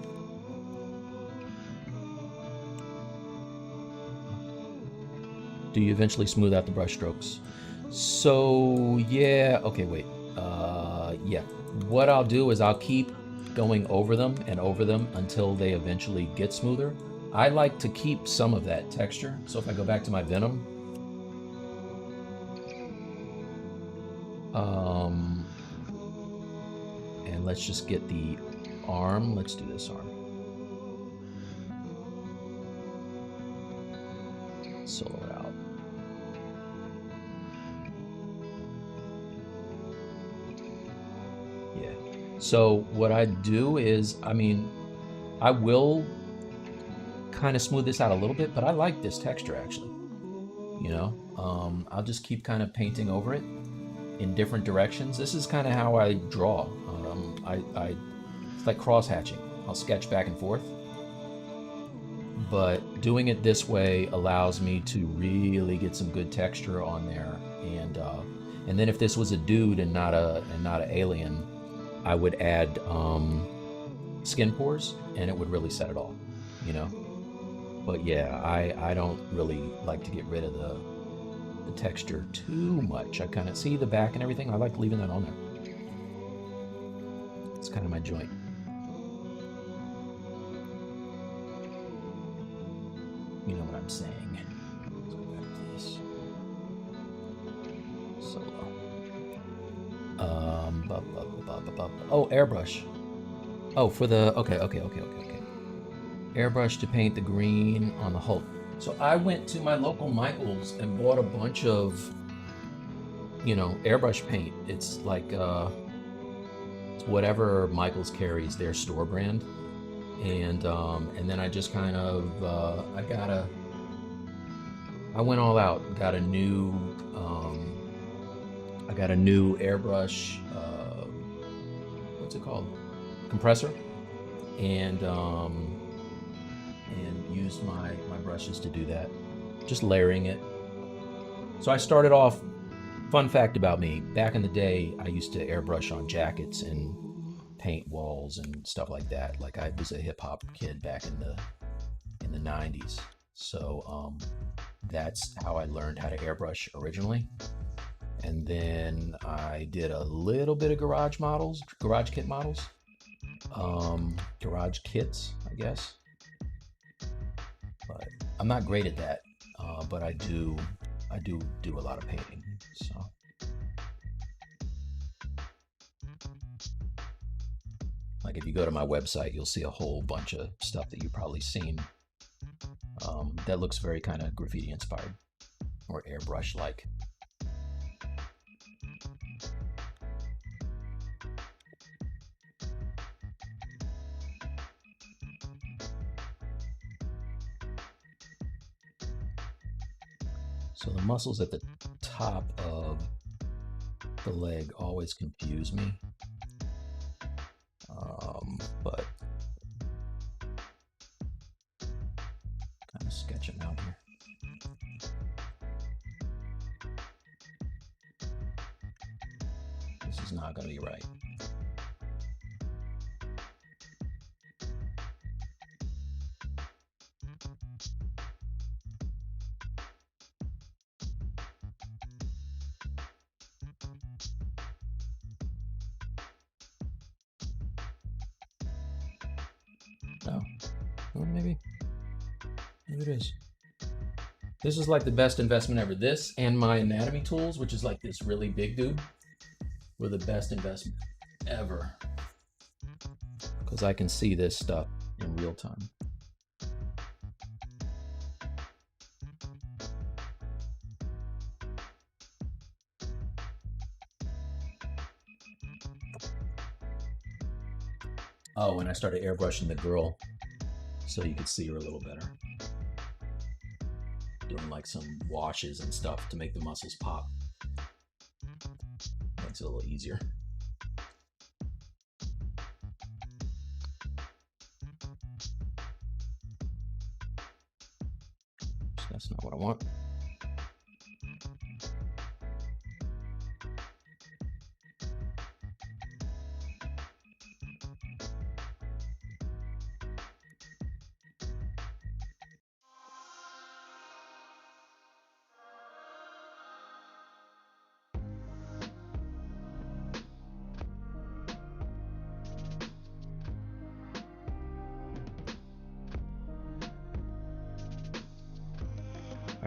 Do you eventually smooth out the brush strokes? So, yeah, okay, wait. Yeah. What I'll do is I'll keep going over them and over them until they eventually get smoother. I like to keep some of that texture. So if I go back to my Venom, and let's just get the arm. Let's do this arm. Solo it out. Yeah. So what I do is, I mean, I will kind of smooth this out a little bit, but I like this texture actually. You know, I'll just keep kind of painting over it in different directions. This is kind of how I draw. It's like cross hatching. I'll sketch back and forth, but doing it this way allows me to really get some good texture on there. And then if this was a dude and not an alien, I would add skin pores, and it would really set it off. You know. But yeah, I don't really like to get rid of the texture too much. I kind of see the back and everything. I like leaving that on there. It's kind of my joint. You know what I'm saying. Let's go back to this. Solo. Oh, airbrush. Oh, for the, okay. Airbrush to paint the green on the Hulk. So I went to my local Michael's and bought a bunch of, you know, airbrush paint. It's like, it's whatever Michael's carries, their store brand. And then I just kind of, I went all out, got a new airbrush, what's it called? Compressor. And used my brushes to do that, just layering it. So I started off, fun fact about me, back in the day, I used to airbrush on jackets and paint walls and stuff like that. Like I was a hip hop kid back in the 90s. So that's how I learned how to airbrush originally. And then I did a little bit of garage kit models, garage kits, I guess. But I'm not great at that, but I do a lot of painting. So like if you go to my website, you'll see a whole bunch of stuff that you've probably seen that looks very kind of graffiti inspired or airbrush like. So the muscles at the top of the leg always confuse me, but kind of sketch them out here. This is not going to be right. No. Or maybe it is. This is like the best investment ever. This and my anatomy tools, which is like this really big dude, were the best investment ever. Because I can see this stuff in real time. Oh, and I started airbrushing the girl so you could see her a little better. Doing like some washes and stuff to make the muscles pop. Makes it a little easier. That's not what I want.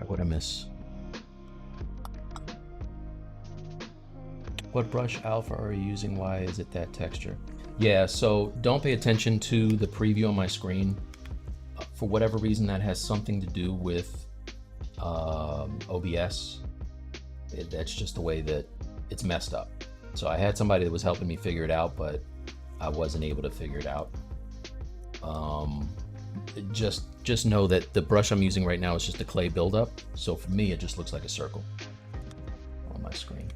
What'd I miss? What brush alpha are you using? Why is it that texture? Yeah, so don't pay attention to the preview on my screen. For whatever reason, that has something to do with OBS. That's just the way that it's messed up. So I had somebody that was helping me figure it out, but I wasn't able to figure it out. Just know that the brush I'm using right now is just a clay buildup. So for me, it just looks like a circle on my screen.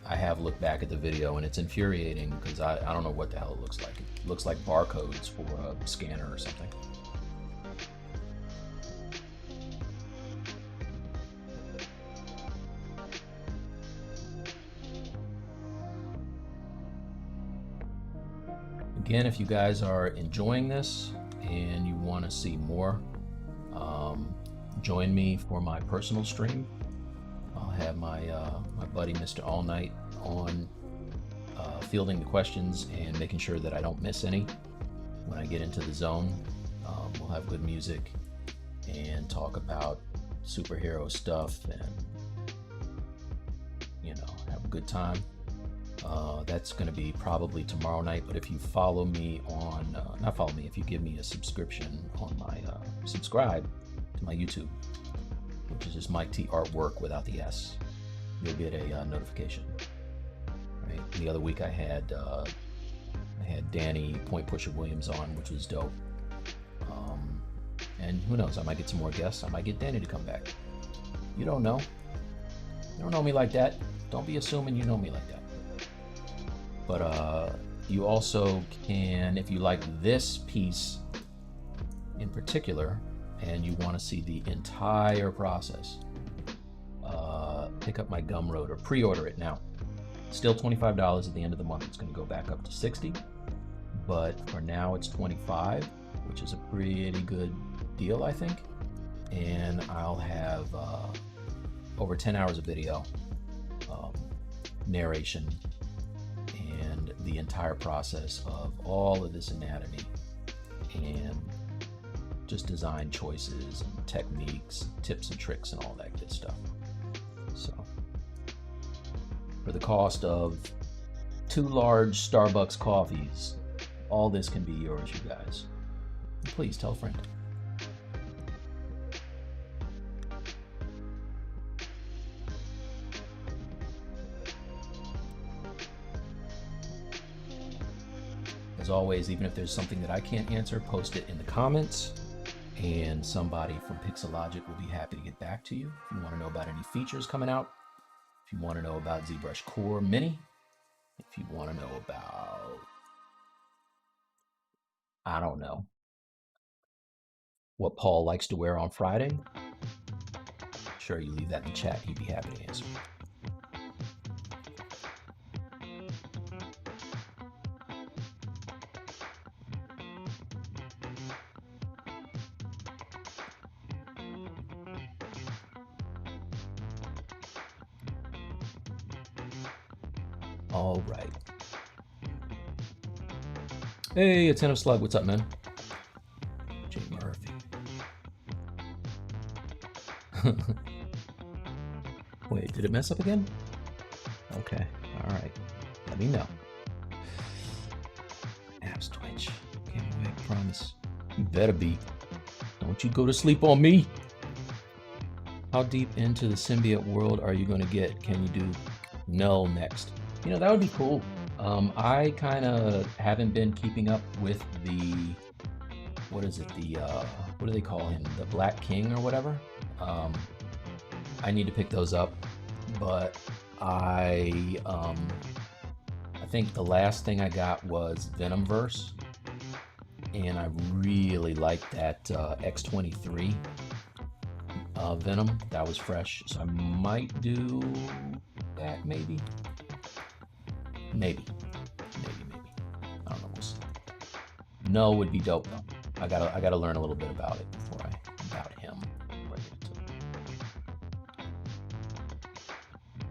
I have looked back at the video and it's infuriating because I don't know what the hell it looks like. It looks like barcodes for a scanner or something. Again, if you guys are enjoying this and you want to see more, join me for my personal stream. I'll have my buddy Mr. All Night on fielding the questions and making sure that I don't miss any when I get into the zone. We'll have good music and talk about superhero stuff and, you know, have a good time. That's going to be probably tomorrow night, but if you follow me on, not follow me, if you give me a subscription on my, subscribe to my YouTube, which is just Mike T Artwork without the S, you'll get a notification. Right? The other week I had Danny Point Pusher Williams on, which was dope. And who knows, I might get some more guests. I might get Danny to come back. You don't know. You don't know me like that. Don't be assuming you know me like that. But you also can, if you like this piece in particular and you want to see the entire process, pick up my Gumroad or pre-order it now. Still $25 at the end of the month. It's going to go back up to $60, but for now it's $25, which is a pretty good deal, I think. And I'll have over 10 hours of video, narration, and the entire process of all of this anatomy and just design choices and techniques, tips and tricks and all that good stuff. So for the cost of 2 large Starbucks coffees, all this can be yours, you guys. Please tell a friend. As always, even if there's something that I can't answer, post it in the comments and somebody from Pixologic will be happy to get back to you. If you want to know about any features coming out, if you want to know about ZBrush Core Mini, if you want to know about, I don't know, what Paul likes to wear on Friday, sure, you leave that in the chat, he'd be happy to answer. All right. Hey, it's Henna Slug. What's up, man? Jay Murphy. Wait, did it mess up again? Okay. All right. Let me know. Apps twitch. Can't wait, I promise. You better be. Don't you go to sleep on me. How deep into the symbiote world are you going to get? Can you do null next? You know, that would be cool. I kind of haven't been keeping up with the, what is it, the, what do they call him? The Black King or whatever? Um, I need to pick those up, but I think the last thing I got was Venomverse, and I really liked that X23 Venom. That was fresh, so I might do that maybe. Maybe. Maybe. I don't know. We'll see. No would be dope though. I gotta learn a little bit about it about him.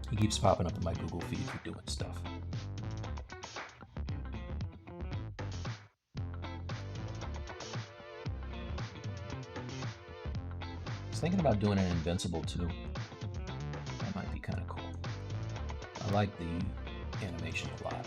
He keeps popping up in my Google feed for doing stuff. I was thinking about doing an Invincible too. That might be kind of cool. I like the animation a lot.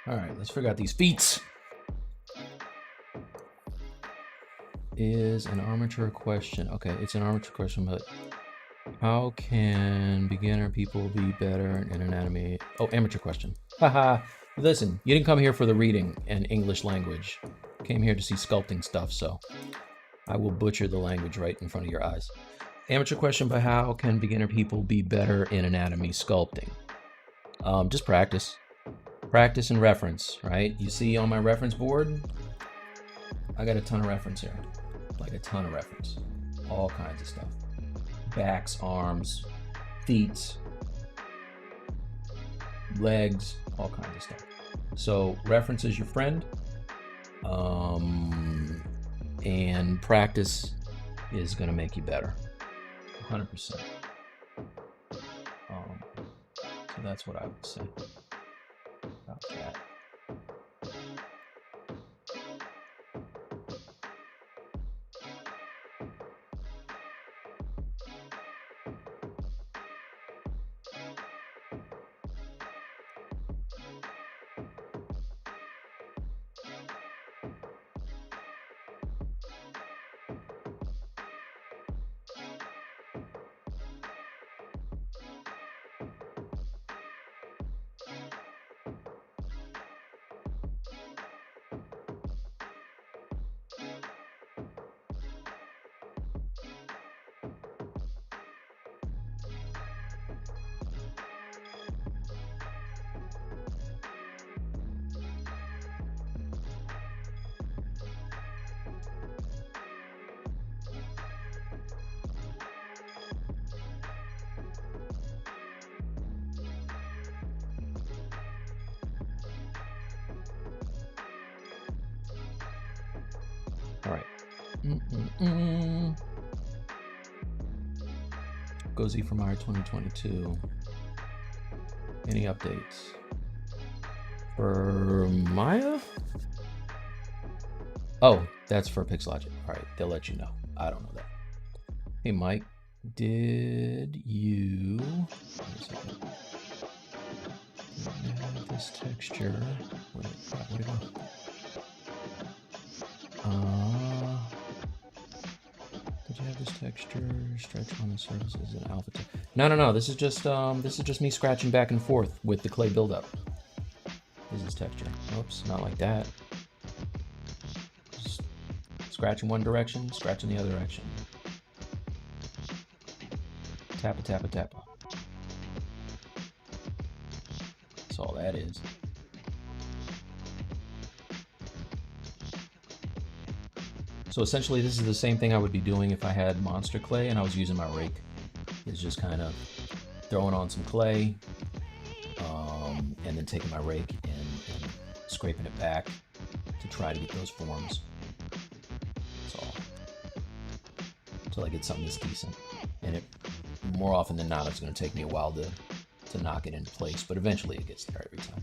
All right, let's figure out these feats. Is an armature question. Okay, it's an armature question, but how can beginner people be better in anatomy? Oh, amateur question. Haha. Listen, you didn't come here for the reading and English language. You came here to see sculpting stuff, so I will butcher the language right in front of your eyes. Amateur question, but how can beginner people be better in anatomy sculpting? Just practice. Practice and reference, right? You see on my reference board, I got a ton of reference here. Like a ton of reference. All kinds of stuff. Backs, arms, feet, legs, all kinds of stuff. So reference is your friend, and practice is going to make you better, 100%. So that's what I would say about that. Go Z for Meyer 2022. Any updates? For Maya? Oh, that's for Pixologic. All right, they'll let you know. I don't know that. Hey, Mike, did you have this texture? Where'd it go? Did you have this texture stretch on the surfaces in alpha? No. This is just me scratching back and forth with the clay buildup. This is texture. Oops, not like that. Just scratch in one direction, scratch in the other direction. Tappa, tappa, tappa. That's all that is. So essentially this is the same thing I would be doing if I had monster clay and I was using my rake. It's just kind of throwing on some clay and then taking my rake and scraping it back to try to get those forms. That's all. Until I get something that's decent. And it, more often than not, it's going to take me a while to knock it into place, but eventually it gets there every time.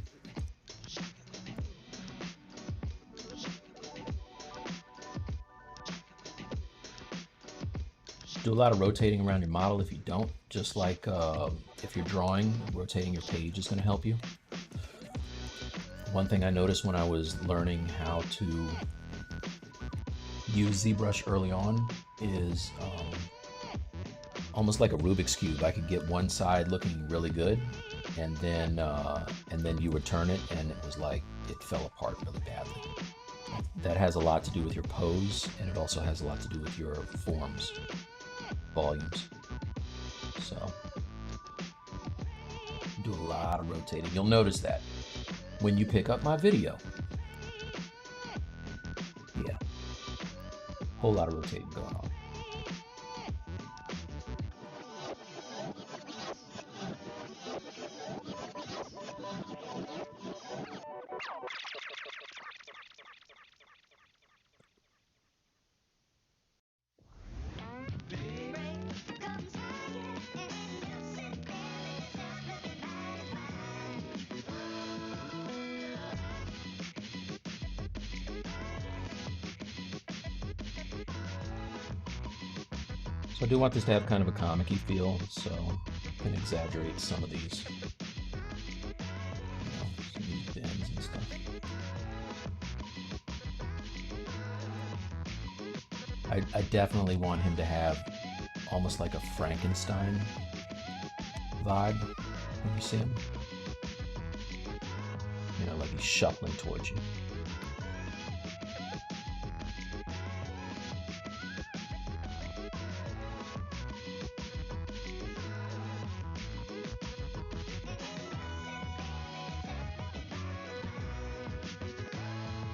Do a lot of rotating around your model if you don't, just like if you're drawing, rotating your page is going to help you. One thing I noticed when I was learning how to use ZBrush early on is almost like a Rubik's Cube. I could get one side looking really good, and then you would turn it and it was like it fell apart really badly. That has a lot to do with your pose, and it also has a lot to do with your forms. Volumes. So do a lot of rotating. You'll notice that when you pick up my video. Yeah, whole lot of rotating going on. So I do want this to have kind of a comic-y feel, so I can exaggerate some of these, some of these bends and stuff. I definitely want him to have almost like a Frankenstein vibe when you see him. You know, like he's shuffling towards you.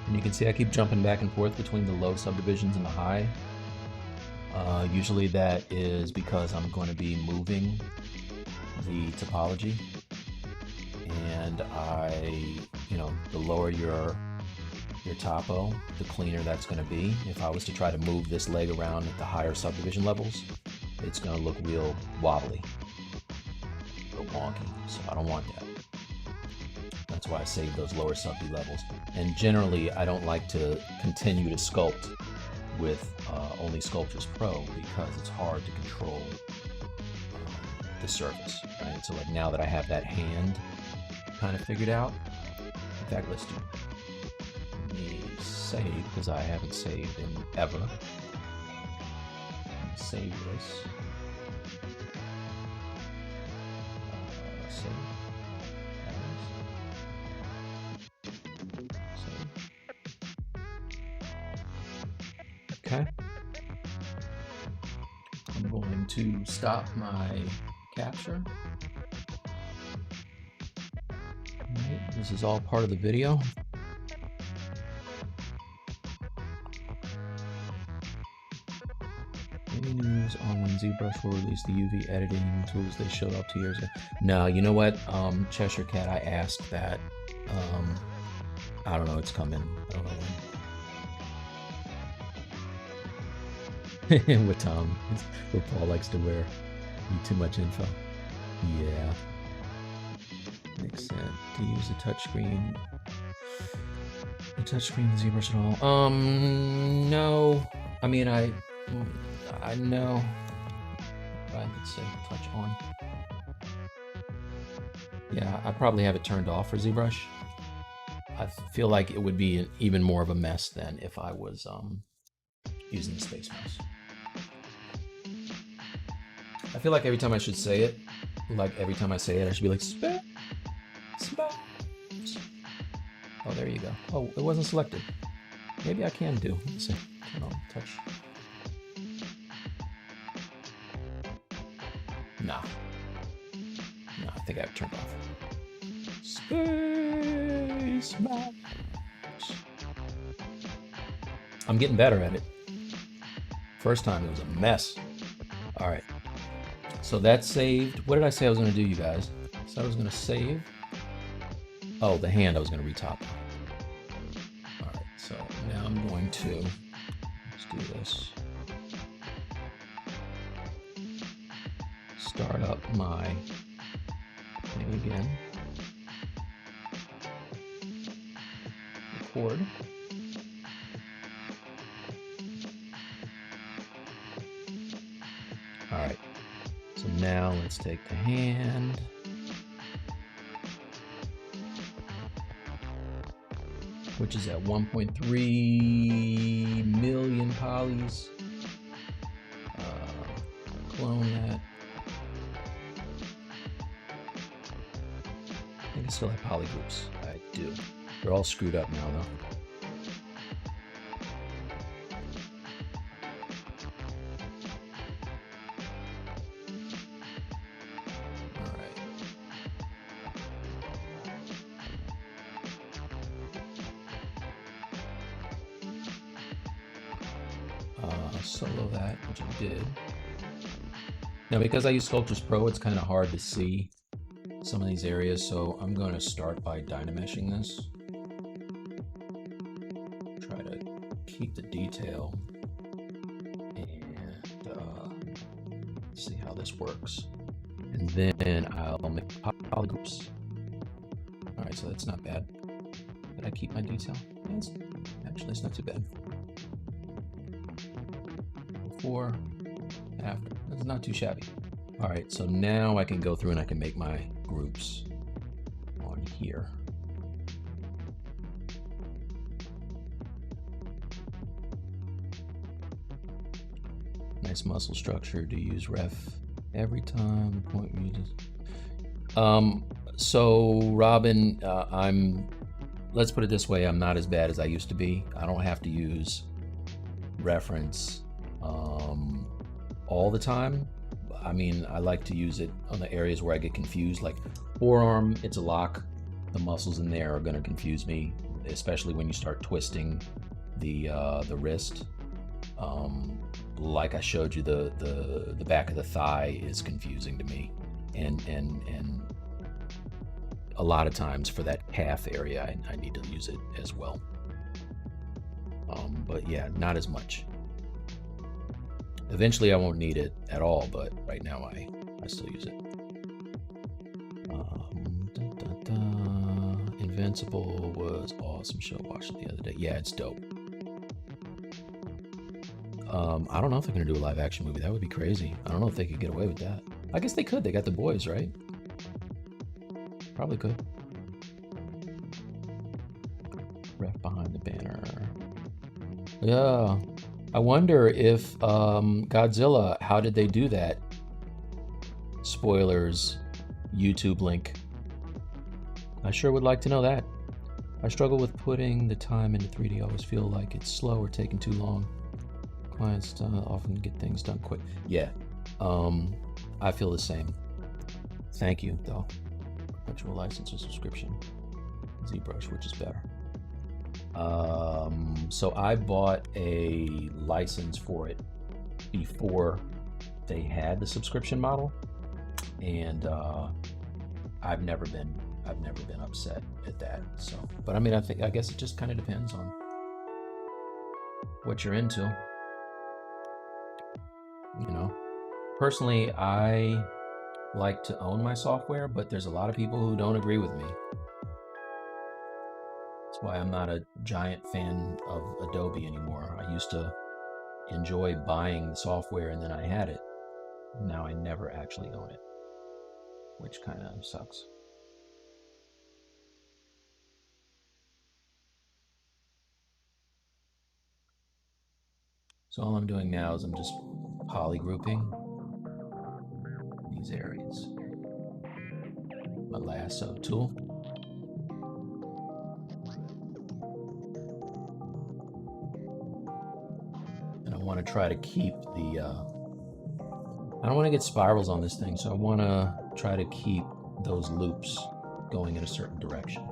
And you can see I keep jumping back and forth between the low subdivisions and the high. Usually that is because I'm going to be moving the topology. And the lower your topo, the cleaner that's going to be. If I was to try to move this leg around at the higher subdivision levels, it's going to look real wobbly, real wonky. So I don't want that. That's why I save those lower subd levels. And generally, I don't like to continue to sculpt with only Sculptris Pro because it's hard to control the surface, right? So like now that I have that hand kind of figured out, in fact, let's do let me save because I haven't saved in ever. Save this. Save. Okay. I'm going to stop my capture. Right, this is all part of the video. Any news on when ZBrush will release the UV editing tools they showed up 2 years ago? No, you know what, Cheshire Cat, I asked that. I don't know, it's coming. I don't know when. With Tom, where Paul likes to wear too much info. Yeah. Makes sense. To use the touchscreen. The touchscreen in ZBrush at all? No. I mean, I know. I could say touch on. Yeah, I probably have it turned off for ZBrush. I feel like it would be even more of a mess than if I was using the space mouse. I feel like every time I should say it, like every time I say it, I should be like, space. Oh, there you go. Oh, it wasn't selected. Maybe I can do. Let's see. Turn on touch. Nah. No, I think I have it turned off. Space mouse. I'm getting better at it. First time it was a mess. All right. So that's saved. What did I say I was going to do, you guys? So I was going to save. Oh, the hand I was going to retop. All right. So now I'm going to, let's do this. Start up my thing again. Record. All right. So now let's take the hand. Which is at 1.3 million polys. Clone that. I think I still have poly groups. I do. They're all screwed up now, though. Solo that, which I did. Now, because I use Sculptris Pro, it's kind of hard to see some of these areas, so I'm going to start by dynameshing this. Try to keep the detail and see how this works. And then I'll make poly groups. All right, so that's not bad. Did I keep my detail? Yes. Actually, it's not too bad. Before, after. It's not too shabby. All right, so now I can go through and I can make my groups on here. Nice muscle structure to use ref every time the point uses. So Robin, let's put it this way, I'm not as bad as I used to be. I don't have to use reference all the time. I mean, I like to use it on the areas where I get confused, like forearm, it's a lock. The muscles in there are going to confuse me, especially when you start twisting the wrist. Like I showed you, the back of the thigh is confusing to me, and a lot of times for that calf area, I need to use it as well. But yeah, not as much. Eventually I won't need it at all, but right now I still use it. Invincible was awesome show. Watched it the other day. Yeah, it's dope. I don't know if they're gonna do a live action movie. That would be crazy. I don't know if they could get away with that. I guess they could. They got the boys, right? Probably could. Ref behind the banner. Yeah. I wonder if Godzilla, how did they do that? Spoilers, YouTube link. I sure would like to know that. I struggle with putting the time into 3D. I always feel like it's slow or taking too long. Clients often get things done quick. Yeah, I feel the same. Thank you, though. Virtual license or subscription. ZBrush, which is better. So I bought a license for it before they had the subscription model, and I've never been upset at that. So, but I mean, I guess it just kind of depends on what you're into. Personally, I like to own my software, but there's a lot of people who don't agree with me. That's why I'm not a giant fan of Adobe anymore. I used to enjoy buying the software and then I had it. Now I never actually own it, which kind of sucks. So all I'm doing now is I'm just polygrouping these areas. My lasso tool. And I want to try to keep the, I don't want to get spirals on this thing, so I want to try to keep those loops going in a certain direction.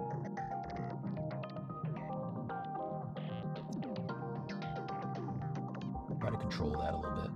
Try to control that a little bit.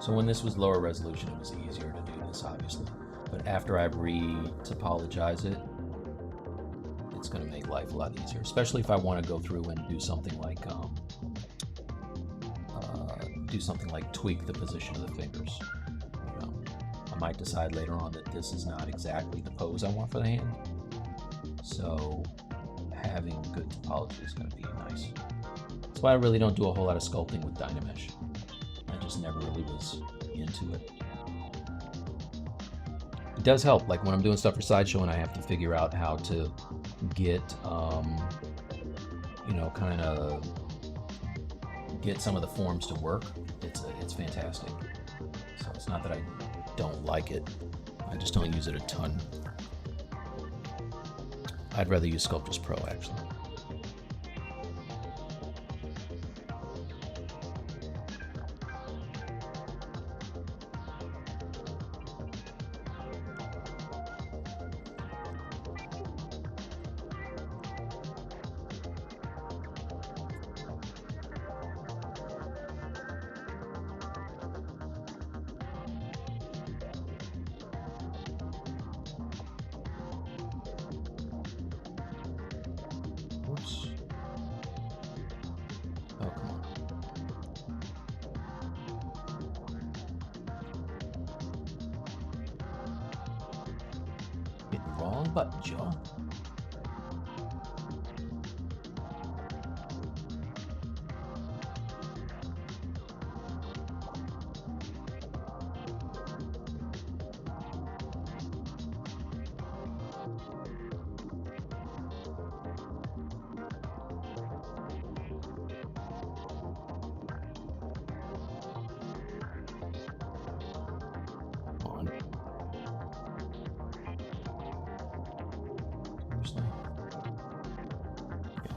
So when this was lower resolution, it was easier to do this, obviously. But after I re-topologize it, it's going to make life a lot easier, especially if I want to go through and do something like tweak the position of the fingers. You know, I might decide later on that this is not exactly the pose I want for the hand. So having good topology is going to be nice. That's why I really don't do a whole lot of sculpting with Dynamesh. I just never really was into it. It does help, like when I'm doing stuff for Sideshow and I have to figure out how to get, you know, kind of get some of the forms to work. It's fantastic. So it's not that I don't like it, I just don't use it a ton. I'd rather use Sculptris Pro, actually. Oops. Oh, come on. Hit the wrong button, Joe.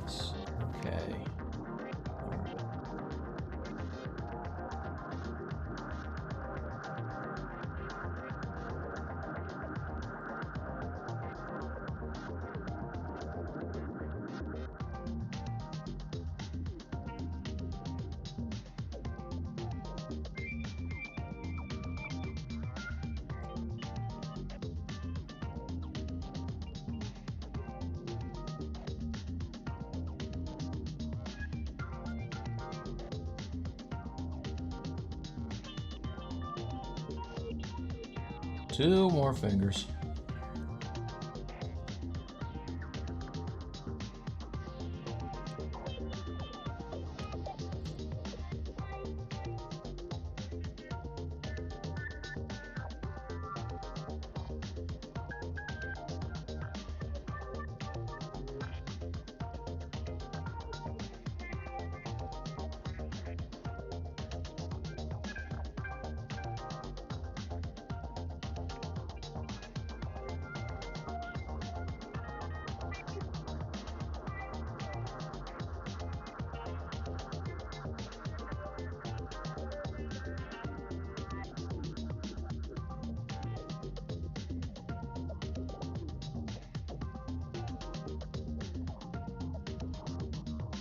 Yes. Okay. Two more fingers.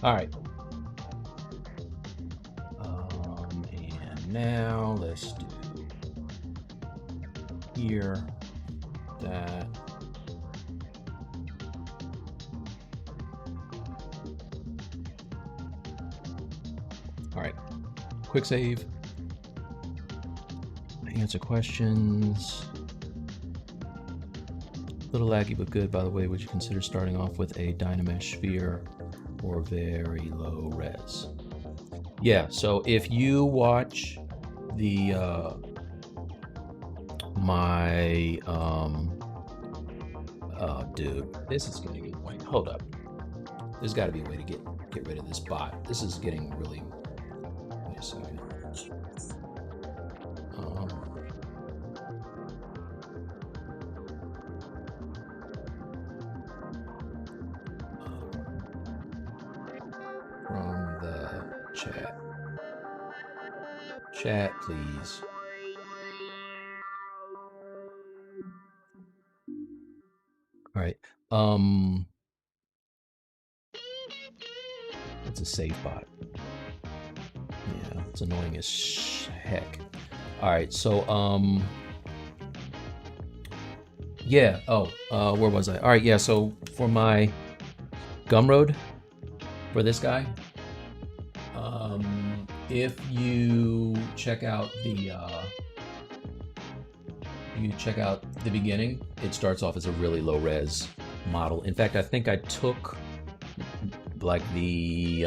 All right. And now let's do here, that. All right, quick save. Answer questions. Little laggy, but good. By the way, would you consider starting off with a Dynamesh sphere or very low res? Yeah, so if you watch the dude, this is gonna get white. Hold up. There's gotta be a way to get rid of this bot. This is getting really. Wait a second. From the chat. Chat, please. All right. It's a save bot. Yeah, it's annoying as heck. All right, so yeah. Oh, where was I? All right, yeah. So for my Gumroad, for this guy, if you check out the beginning, it starts off as a really low res model. In fact, I think I took like the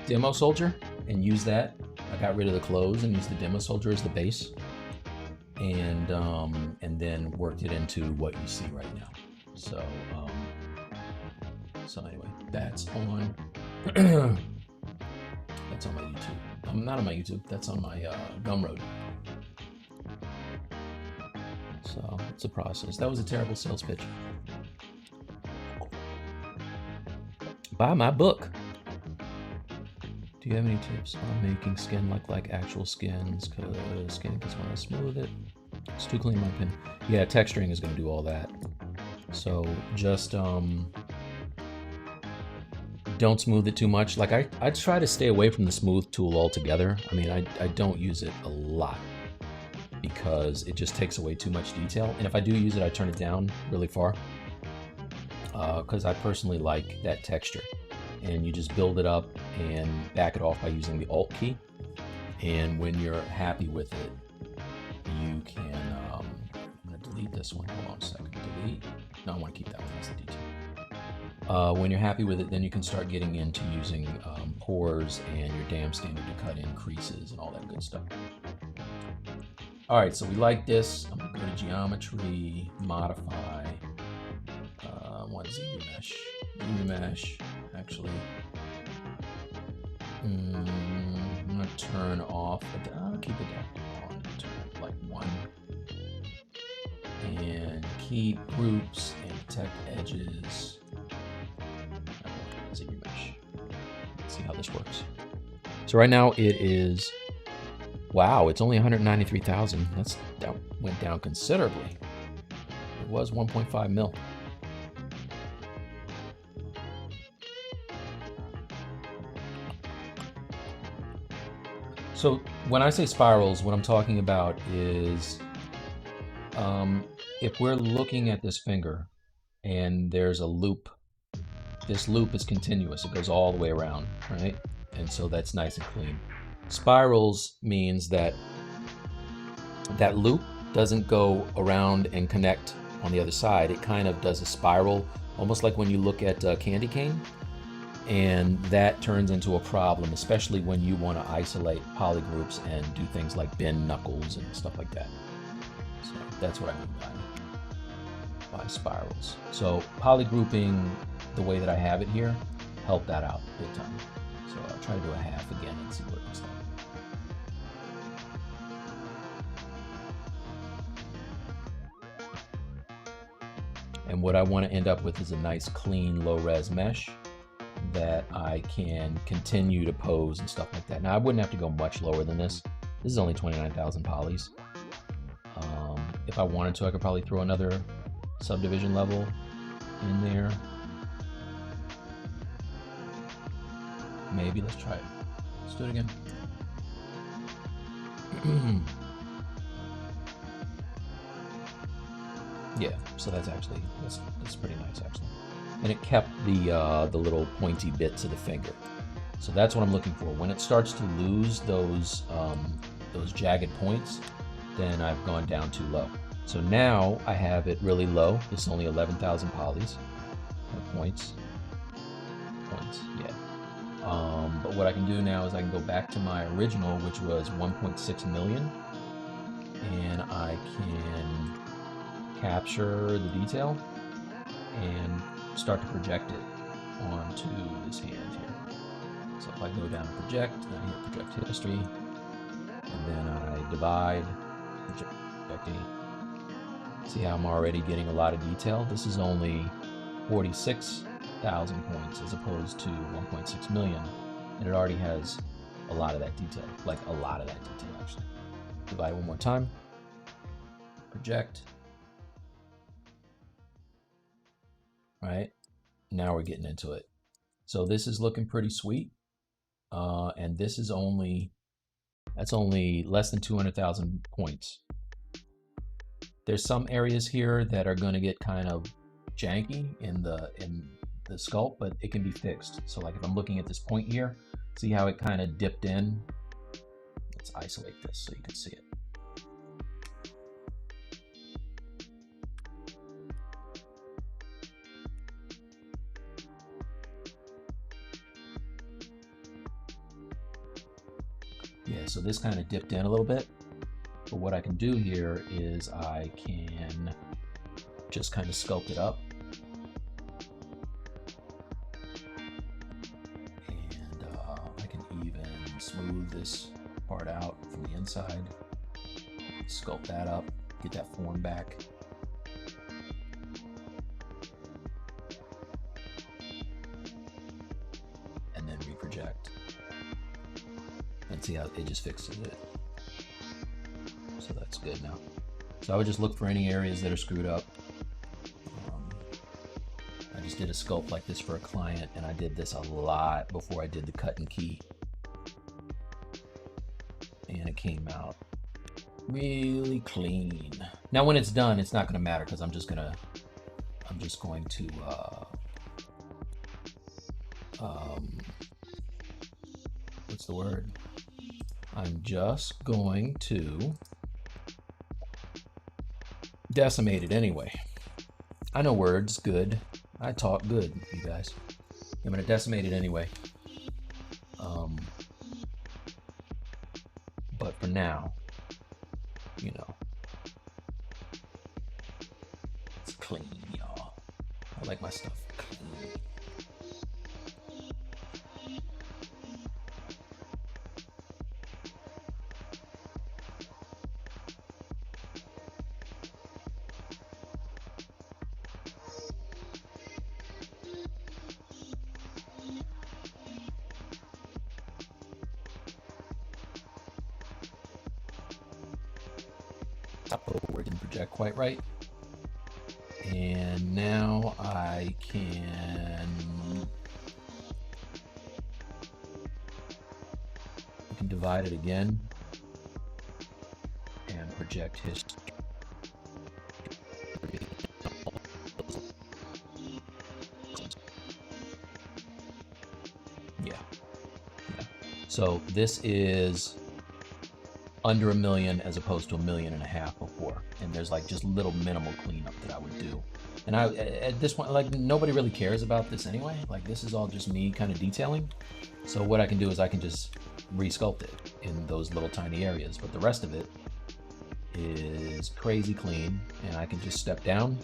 demo soldier and used that. I got rid of the clothes and used the demo soldier as the base, and then worked it into what you see right now. So so anyway, that's on that's on my YouTube. Not on my YouTube. That's on my Gumroad. So it's a process. That was a terrible sales pitch. Buy my book. Do you have any tips on making skin look like actual skins? Because skin gets when I smooth it, it's too clean in my opinion. Yeah, texturing is going to do all that. So just don't smooth it too much. Like I try to stay away from the smooth tool altogether. I mean, I don't use it a lot because it just takes away too much detail. And if I do use it, I turn it down really far because I personally like that texture. And you just build it up and back it off by using the Alt key. And when you're happy with it, you can, I'm gonna delete this one. Hold on a second, delete. No, I wanna keep that one, that's the detail. When you're happy with it, then you can start getting into using pores and your dam standard to cut in creases and all that good stuff. All right, so we like this. I'm gonna go to geometry, modify, want ZBrush. ZBrush, actually. I'm gonna turn off, I'll keep adaptive on, turn it like 1. And keep groups and protect edges. ZBrush. Let's see how this works. So right now it is, wow, it's only 193,000. That went down considerably. It was 1.5 mil. So when I say spirals, what I'm talking about is if we're looking at this finger and there's a loop, this loop is continuous. It goes all the way around, right? And so that's nice and clean. Spirals means that that loop doesn't go around and connect on the other side. It kind of does a spiral, almost like when you look at candy cane. And that turns into a problem, especially when you want to isolate polygroups and do things like bend knuckles and stuff like that. So that's what I mean by spirals. So polygrouping the way that I have it here helped that out big time. So I'll try to do a half again and see what it looks like. And what I want to end up with is a nice clean low res mesh that I can continue to pose and stuff like that. Now I wouldn't have to go much lower than this. This is only 29,000 polys. If I wanted to, I could probably throw another subdivision level in there. Maybe. Let's try it. Let's do it again. Yeah, so that's pretty nice actually. And it kept the little pointy bits of the finger. So that's what I'm looking for. When it starts to lose those jagged points, then I've gone down too low. So now I have it really low. This is only 11,000 polys. Points, yeah. But what I can do now is I can go back to my original, which was 1.6 million, and I can capture the detail and start to project it onto this hand here. So if I go down to project, I hit project history, and then I divide, project A. See how I'm already getting a lot of detail? This is only 46,000 points as opposed to 1.6 million, and it already has a lot of that detail, like a lot of that detail actually. Divide one more time, project. All right, now we're getting into it. So this is looking pretty sweet, and this is that's only less than 200,000 points. There's some areas here that are going to get kind of janky in the sculpt, but it can be fixed. So like if I'm looking at this point here, see how it kind of dipped in? Let's isolate this so you can see it. Yeah, so this kind of dipped in a little bit. But what I can do here is I can just kind of sculpt it up. And I can even smooth this part out from the inside. Sculpt that up, get that form back. And then reproject. And see how it just fixes it. So that's good now. So I would just look for any areas that are screwed up. I just did a sculpt like this for a client, and I did this a lot before I did the cut and key. And it came out really clean. Now when it's done, it's not gonna matter because I'm just going to what's the word? I'm just going to decimate it anyway. I know words, good. I talk good, you guys. I'm gonna decimate it anyway. But for now, you know, it's clean, y'all. I like my stuff clean. Over didn't project quite right, and now I can divide it again and project history. Yeah. So this is under 1 million as opposed to 1.5 million before, and there's like just little minimal cleanup that I would do. And I, at this point, like nobody really cares about this anyway. Like this is all just me kind of detailing. So what I can do is I can just resculpt it in those little tiny areas, but the rest of it is crazy clean, and I can just step down,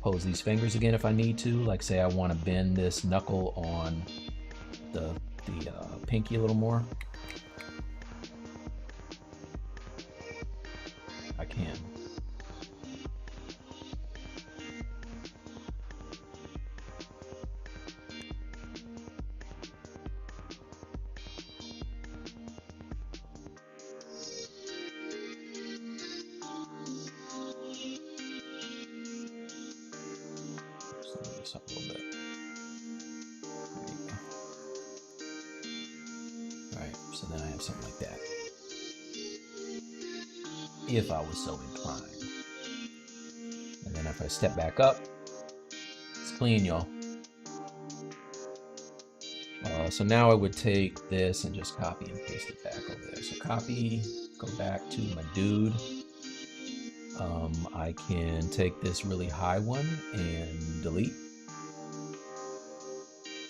pose these fingers again if I need to. Like say I want to bend this knuckle on the pinky a little more. I can. Just this up a little bit. There you go. So then I have something like that, if I was so inclined. And then if I step back up, it's clean, y'all. So now I would take this and just copy and paste it back over there. So copy, go back to my dude. I can take this really high one and delete.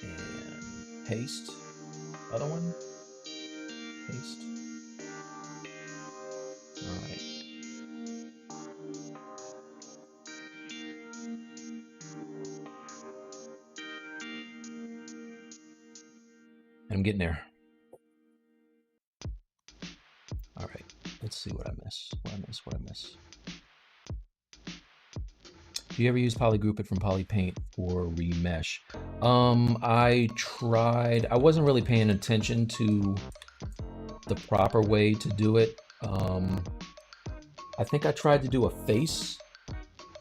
And paste. Other one. Paste. All right. I'm getting there. All right. Let's see what I miss. What I miss. Do you ever use Polygroup it from Polypaint for remesh? I tried. I wasn't really paying attention to the proper way to do it. I think I tried to do a face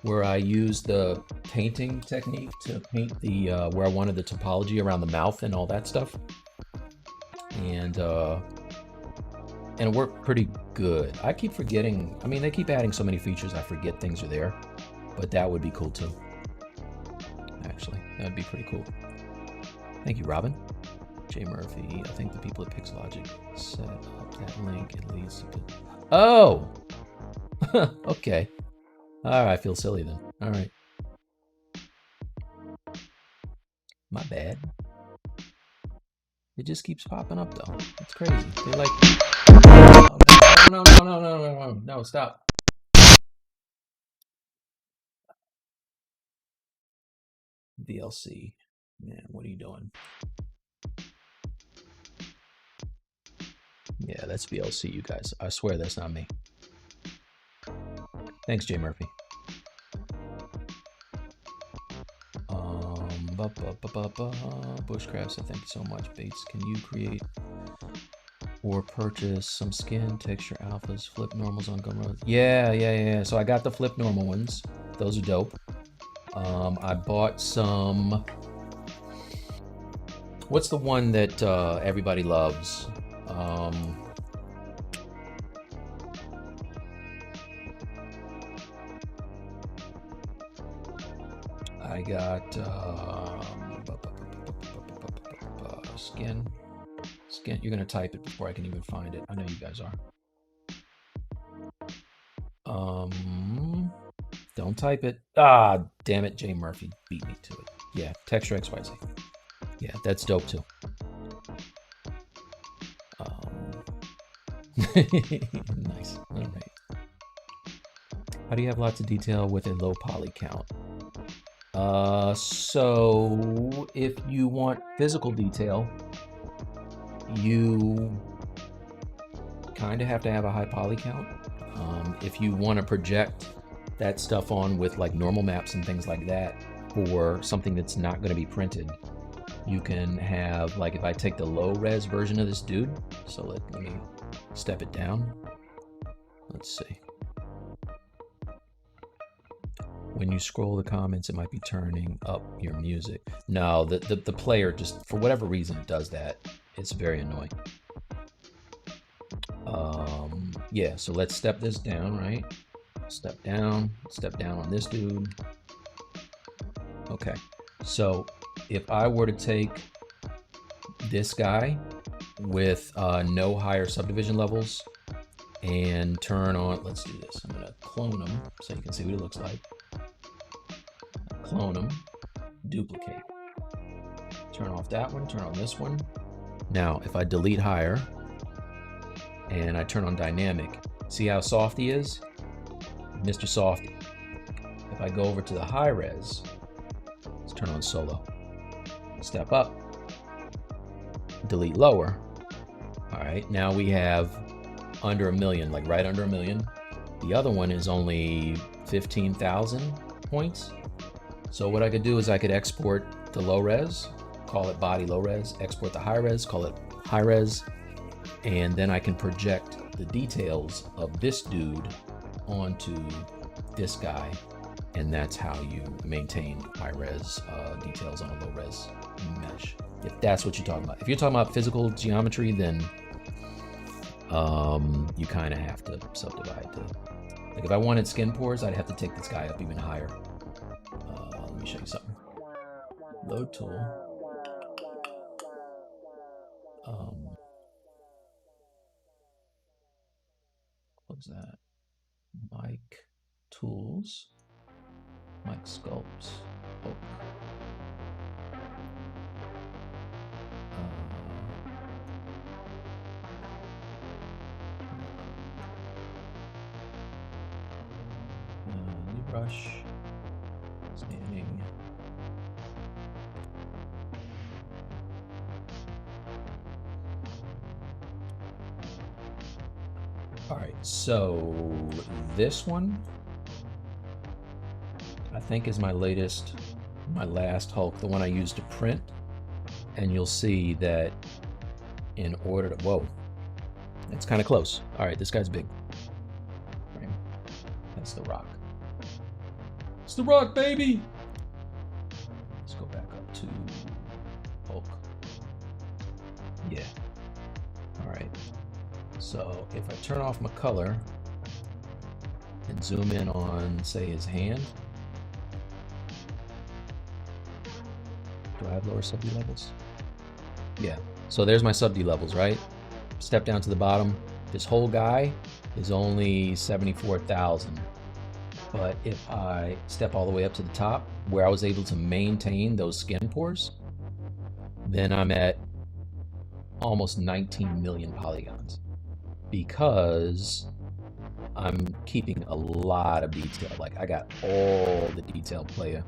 where I used the painting technique to paint the where I wanted the topology around the mouth and all that stuff, and it worked pretty good. I keep forgetting. I mean, they keep adding so many features, I forget things are there. But that would be cool too. Actually, that'd be pretty cool. Thank you, Robin. J Murphy. I think the people at Pixologic set up that link. It leads to. Oh. Okay. All right. I feel silly then. All right. My bad. It just keeps popping up though. It's crazy. They're like. Oh, no! Stop. VLC. Man, what are you doing? Yeah, that's VLC, you guys. I swear that's not me. Thanks, J Murphy. Bushcraft said, thank you so much. Bates, can you create or purchase some skin texture alphas, flip normals on Gumroad? Yeah. So I got the flip normal ones. Those are dope. I bought some. What's the one that everybody loves? I got skin. You're gonna type it before I can even find it. I know you guys are. Don't type it. Ah, damn it, J Murphy beat me to it. Yeah, texture XYZ. Yeah, that's dope too. Nice. All right. How do you have lots of detail with a low poly count? So if you want physical detail, you kind of have to have a high poly count. If you want to project that stuff on with like normal maps and things like that for something that's not going to be printed, you can have, like, if I take the low res version of this dude, so let me step it down. Let's see. When you scroll the comments, it might be turning up your music. No, the player just, for whatever reason, it does that. It's very annoying. Yeah, so let's step this down, right? Step down on this dude. Okay, so if I were to take this guy with no higher subdivision levels and turn on, let's do this. I'm gonna clone him so you can see what he looks like. Clone him, duplicate. Turn off that one, turn on this one. Now, if I delete higher and I turn on dynamic, see how soft he is? Mr. Softy. If I go over to the high res, let's turn on solo. Step up, delete lower. All right, now we have under 1 million, like right under 1 million. The other one is only 15,000 points. So what I could do is I could export the low res, call it body low res, export the high res, call it high res, and then I can project the details of this dude onto this guy, and that's how you maintain high res details on a low res mesh. If that's what you're talking about. If you're talking about physical geometry, then you kind of have to subdivide to. Like if I wanted skin pores, I'd have to take this guy up even higher. Let me show you something. Load tool. Close that. Mic tools. Mic sculpts. Oh. ZBrush. Standing. All right, so this one I think is my last Hulk, the one I used to print. And you'll see that in order to, whoa, it's kind of close. All right, this guy's big. Right. That's the Rock. It's the Rock, baby. Let's go back up to Hulk. Yeah. All right. So if I turn off my color and zoom in on, say, his hand. Do I have lower sub-D levels? Yeah. So there's my sub-D levels, right? Step down to the bottom. This whole guy is only 74,000. But if I step all the way up to the top, where I was able to maintain those skin pores, then I'm at almost 19 million polygons. Because I'm keeping a lot of detail. Like I got all the detail, player.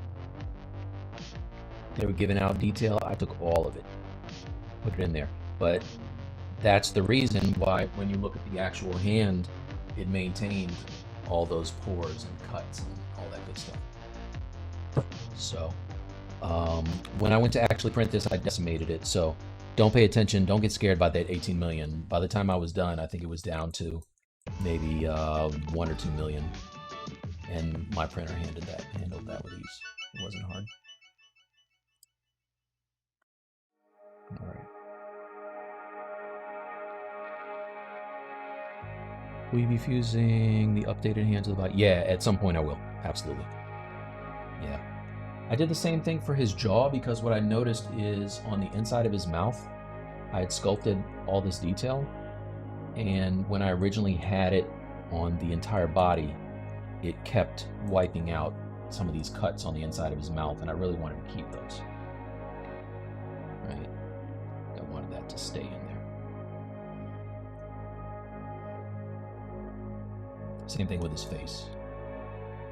They were giving out detail, I took all of it, put it in there. But that's the reason why when you look at the actual hand, it maintained all those pores and cuts and all that good stuff. So when I went to actually print this, I decimated it. So don't pay attention, don't get scared by that 18 million. By the time I was done, I think it was down to maybe 1 or 2 million. And my printer handled that with ease. It wasn't hard. All right. Will you be fusing the updated hand to the body? Yeah, at some point I will. Absolutely. Yeah. I did the same thing for his jaw because what I noticed is on the inside of his mouth, I had sculpted all this detail. And when I originally had it on the entire body, it kept wiping out some of these cuts on the inside of his mouth, and I really wanted to keep those. Right? I wanted that to stay in there. Same thing with his face,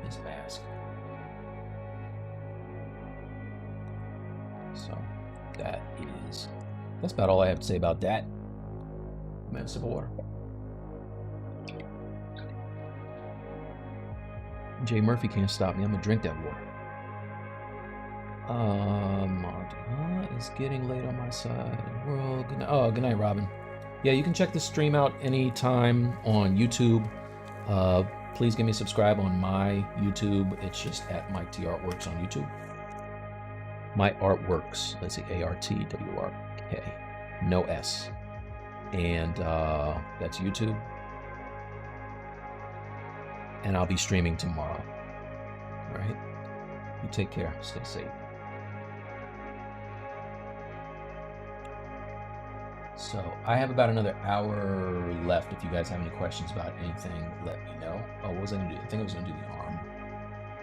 his mask. So that's about all I have to say about that. I'm having a sip of water. Jay Murphy can't stop me. I'm gonna drink that water. It's getting late on my side. World. Good night. Oh, good night, Robin. Yeah, you can check the stream out anytime on YouTube. Please give me a subscribe on my YouTube. It's just at Mike T Artworks on YouTube. My Artworks. Let's see, ARTWRK. No S. And that's YouTube. And I'll be streaming tomorrow. All right? You take care. Stay safe. So I have about another hour left. If you guys have any questions about anything, let me know. Oh, what was I going to do? I think I was going to do the arm.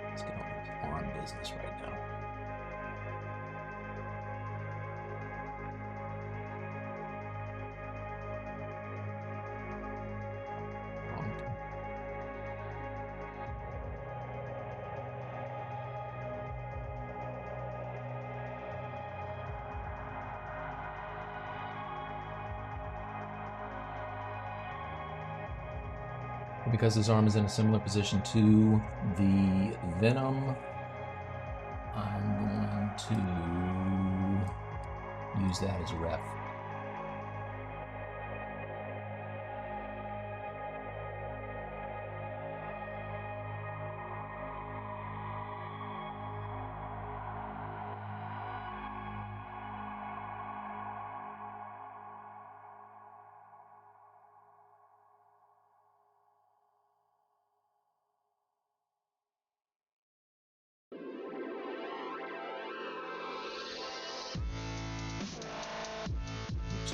Let's get on with arm business right now. Because his arm is in a similar position to the Venom, I'm going to use that as a ref.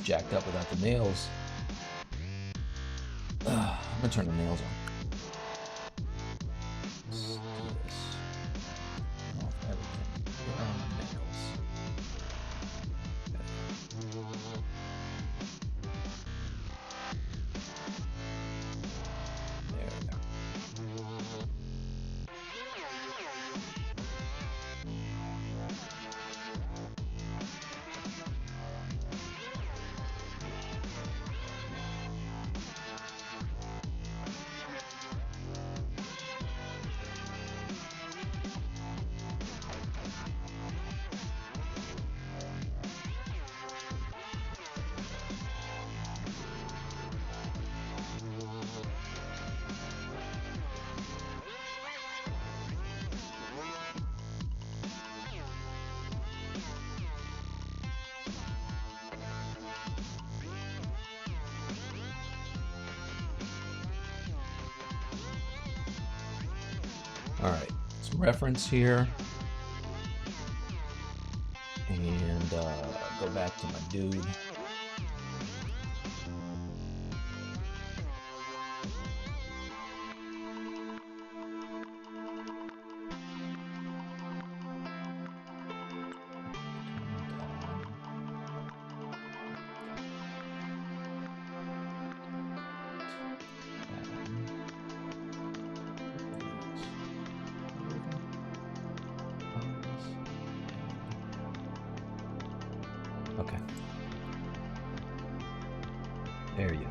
jacked up without the nails. I'm gonna turn the nails on. Let's do this. Turn off everything. Where are my nails? Okay. There we go. All right, some reference here, and go back to my dude. Okay. There you go.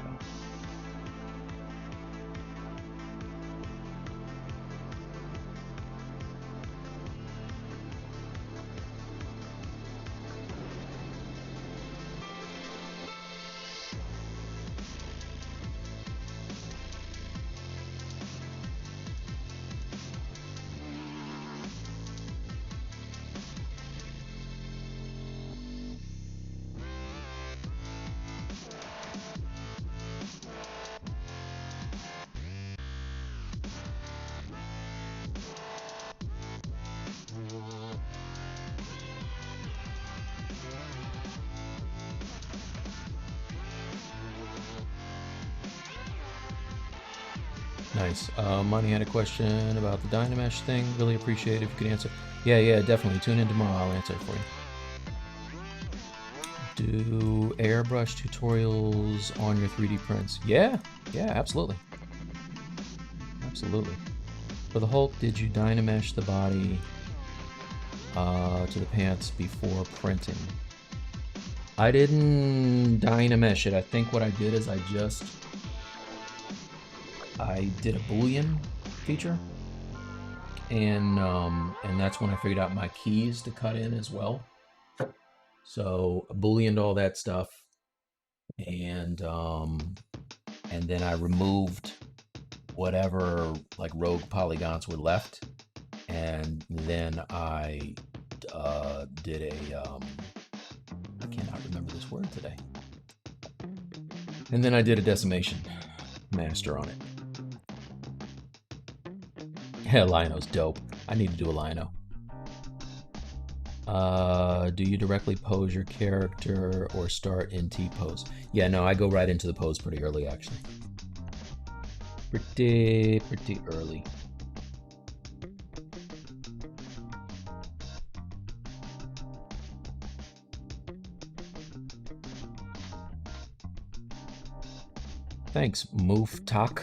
Nice. Money had a question about the Dynamesh thing. Really appreciate it if you could answer. Yeah, definitely. Tune in tomorrow. I'll answer it for you. Do airbrush tutorials on your 3D prints? Yeah, absolutely. Absolutely. For the Hulk, did you Dynamesh the body to the pants before printing? I didn't Dynamesh it. I think what I did is I did a Boolean feature, and that's when I figured out my keys to cut in as well. So I Booleaned all that stuff, and then I removed whatever like rogue polygons were left, and then I did a I cannot remember this word today, and then I did a decimation master on it. Yeah, Lino's dope. I need to do a Lino. Do you directly pose your character or start in T-pose? Yeah, no, I go right into the pose pretty early, actually. Pretty early. Thanks, Mooftalk.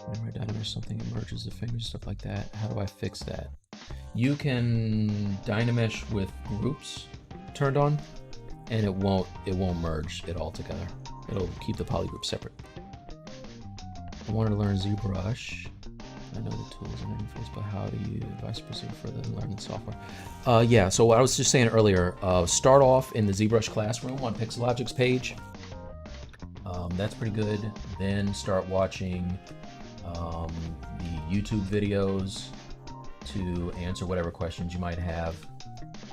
Whenever I Dynamesh something emerges, the fingers, stuff like that. How do I fix that? You can Dynamesh with groups turned on, and it won't merge it all together. It'll keep the polygroup separate. I wanted to learn ZBrush. I know the tools and interface, but how do you advise proceed further than learning software? Yeah, so I was just saying earlier, start off in the ZBrush classroom on Pixologic's page. That's pretty good. Then start watching the YouTube videos to answer whatever questions you might have,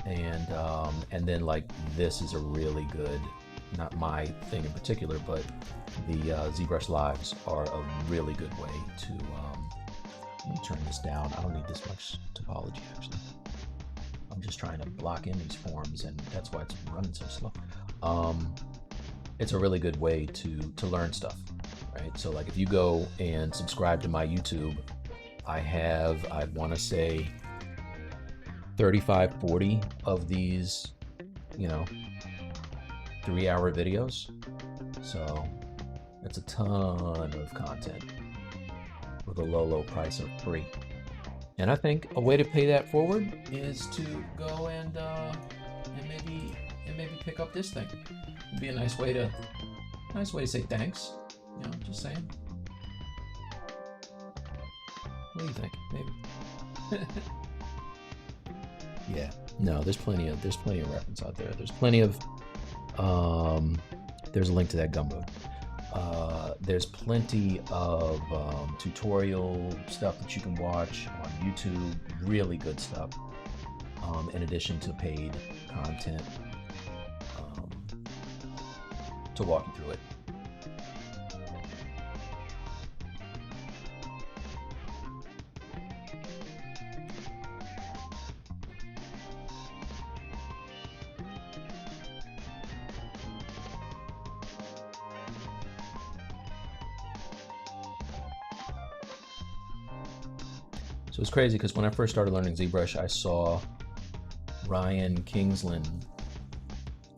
and then like this is a really good, not my thing in particular, but the ZBrush lives are a really good way to let me turn this down. I don't need this much topology actually. I'm just trying to block in these forms, and that's why it's running so slow. It's a really good way to learn stuff, right? So like if you go and subscribe to my YouTube, I want to say 35, 40 of these, 3-hour videos. So that's a ton of content with a low price of free. And I think a way to pay that forward is to go and maybe pick up this thing. It'd be a nice way to say thanks. Just saying. What do you think? Maybe. Yeah. No, there's plenty of reference out there. There's plenty of there's a link to that gumbo. There's plenty of tutorial stuff that you can watch on YouTube, really good stuff, in addition to paid content to walk you through it. So it's crazy because when I first started learning ZBrush, I saw Ryan Kingsland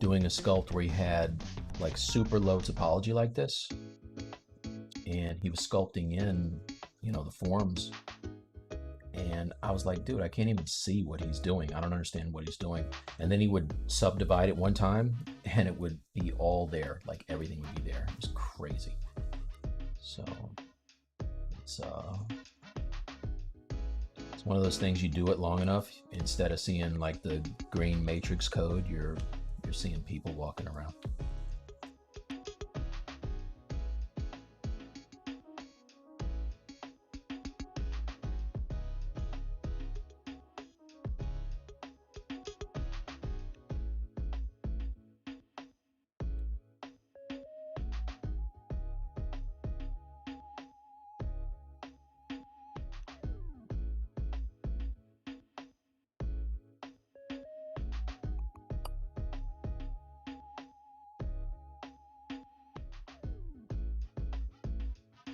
doing a sculpt where he had like super low topology like this, and he was sculpting in, the forms, and I was like, dude, I can't even see what he's doing. I don't understand what he's doing. And then he would subdivide it one time, and it would be all there, like everything would be there. It was crazy. So it's one of those things, you do it long enough, instead of seeing like the green matrix code, you're seeing people walking around.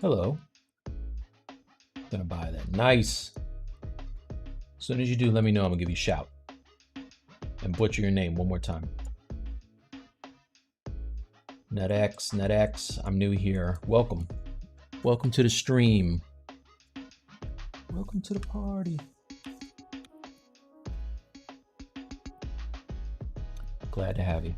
Hello. Gonna buy that. Nice. As soon as you do, let me know. I'm gonna give you a shout. And butcher your name one more time. NetX, I'm new here. Welcome. Welcome to the stream. Welcome to the party. Glad to have you.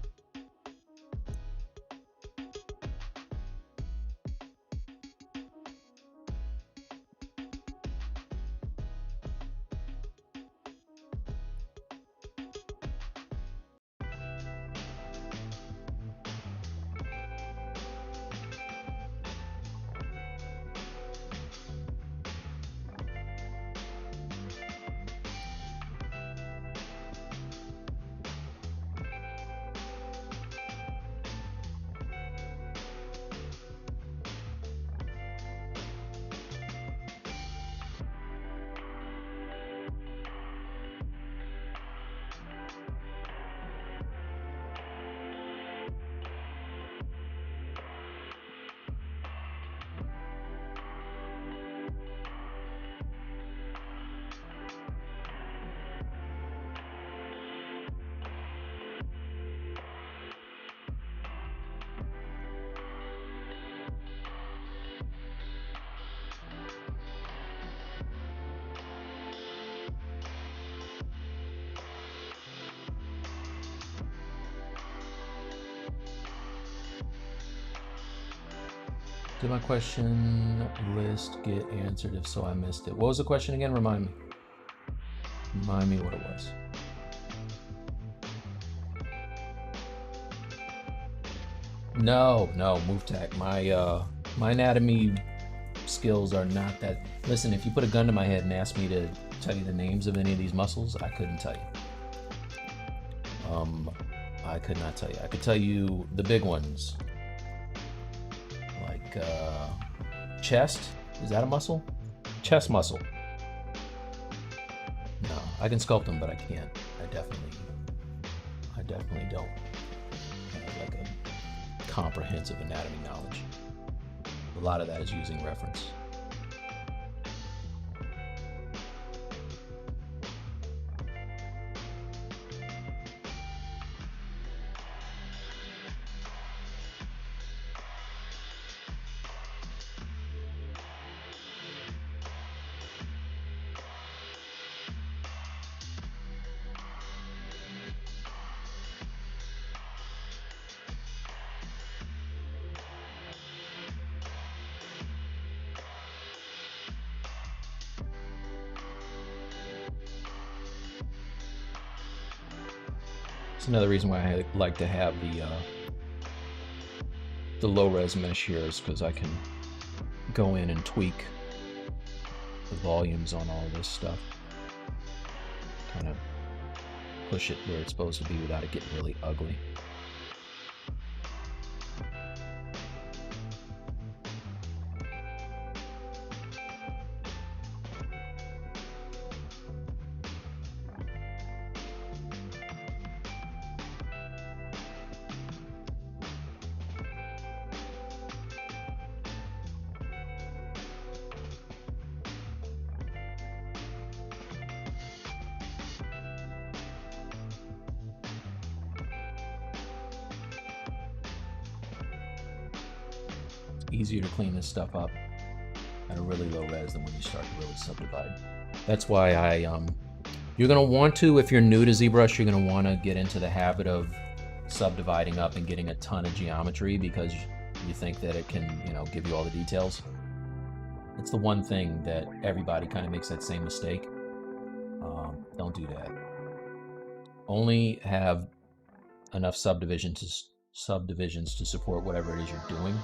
Did my question list get answered? If so, I missed it. What was the question again? Remind me. Remind me what it was. No, move tech. My anatomy skills are not that. Listen, if you put a gun to my head and asked me to tell you the names of any of these muscles, I couldn't tell you. I could not tell you. I could tell you the big ones. Like chest. Is that a muscle? Chest muscle. No, I can sculpt them, but I can't. I I definitely don't have like a comprehensive anatomy knowledge. A lot of that is using reference. It's another reason why I like to have the low res mesh here, is because I can go in and tweak the volumes on all this stuff, kind of push it where it's supposed to be without it getting really ugly. Easier to clean this stuff up at a really low res than when you start to really subdivide. That's why you're going to want to, if you're new to ZBrush, you're going to want to get into the habit of subdividing up and getting a ton of geometry, because you think that it can, give you all the details. It's the one thing that everybody kind of makes that same mistake. Don't do that. Only have enough subdivisions to support whatever it is you're doing.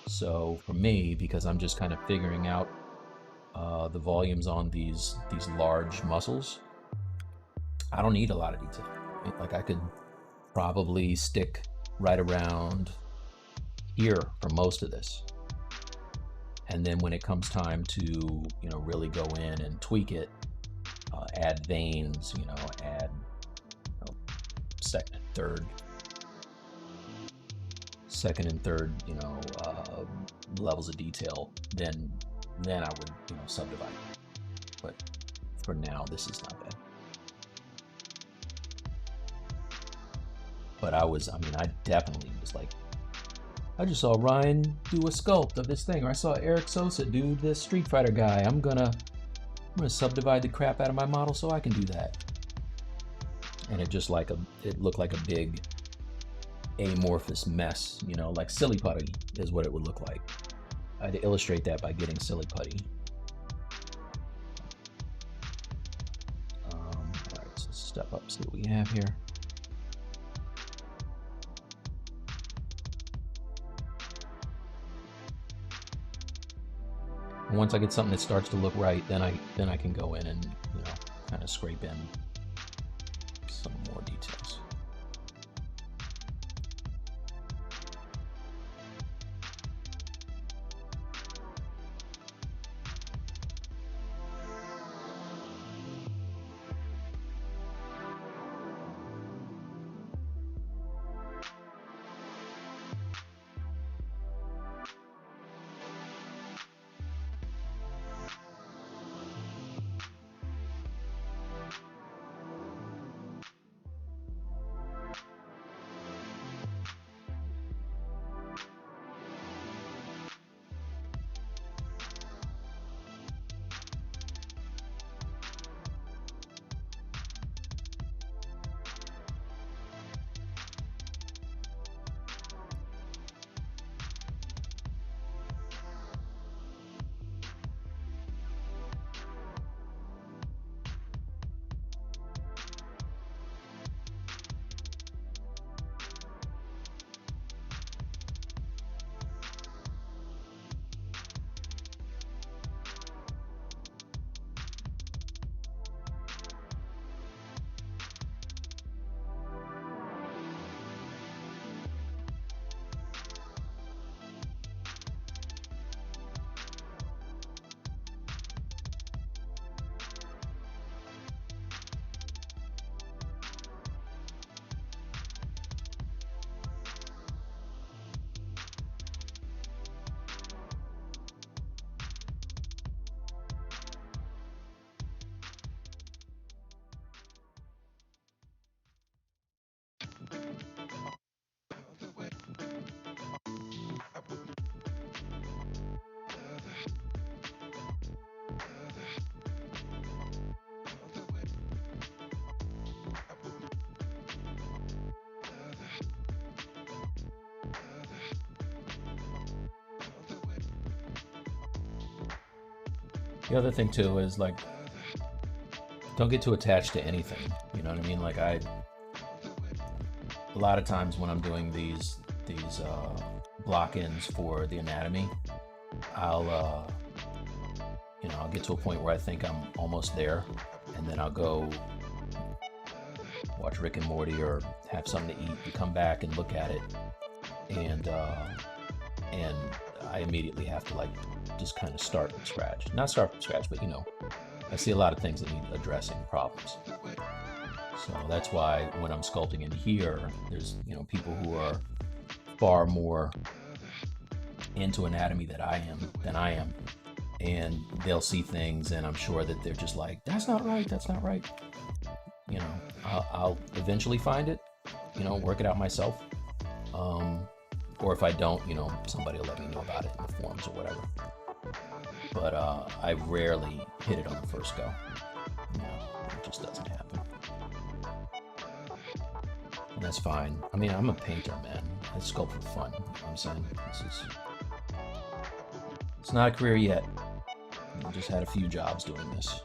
So for me, because I'm just kind of figuring out the volumes on these large muscles, I don't need a lot of detail. Like, I could probably stick right around here for most of this. And then when it comes time to, really go in and tweak it, add veins, add second and third, levels of detail, then I would, subdivide. But for now, this is not bad. But I definitely was like, I just saw Ryan do a sculpt of this thing, or I saw Eric Sosa do this Street Fighter guy. I'm gonna subdivide the crap out of my model so I can do that. And it looked like a big amorphous mess, like silly putty is what it would look like. I had to illustrate that by getting silly putty. All right, so step up, see what we have here. And once I get something that starts to look right, then I can go in and kind of scrape in some more details. The other thing too is like, don't get too attached to anything. You know what I mean? Like a lot of times when I'm doing these block-ins for the anatomy, I'll I'll get to a point where I think I'm almost there, and then I'll go watch Rick and Morty or have something to eat and come back and look at it, and I immediately have to like just kind of start from scratch. Not start from scratch, but I see a lot of things that need addressing, problems. So that's why when I'm sculpting in here, there's people who are far more into anatomy than I am, and they'll see things, and I'm sure that they're just like, that's not right, that's not right. I'll eventually find it, work it out myself, or if I don't, somebody will let me know about it in the forums or whatever. But I rarely hit it on the first go. It just doesn't happen. And that's fine. I mean, I'm a painter, man. I sculpt for fun. You know what I'm saying? It's not a career yet. I just had a few jobs doing this.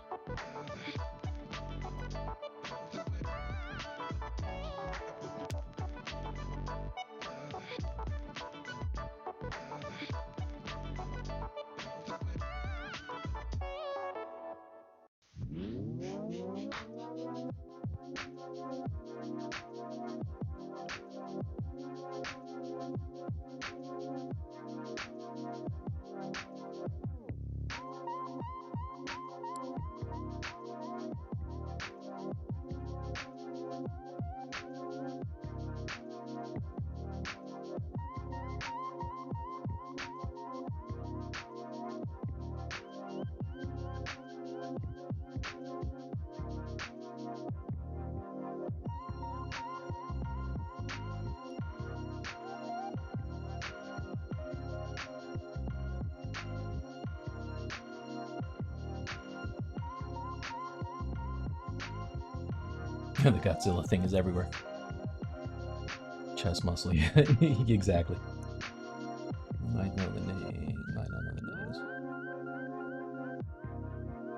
The Godzilla thing is everywhere. Chest muscle, exactly. Might know the name, might not know the names.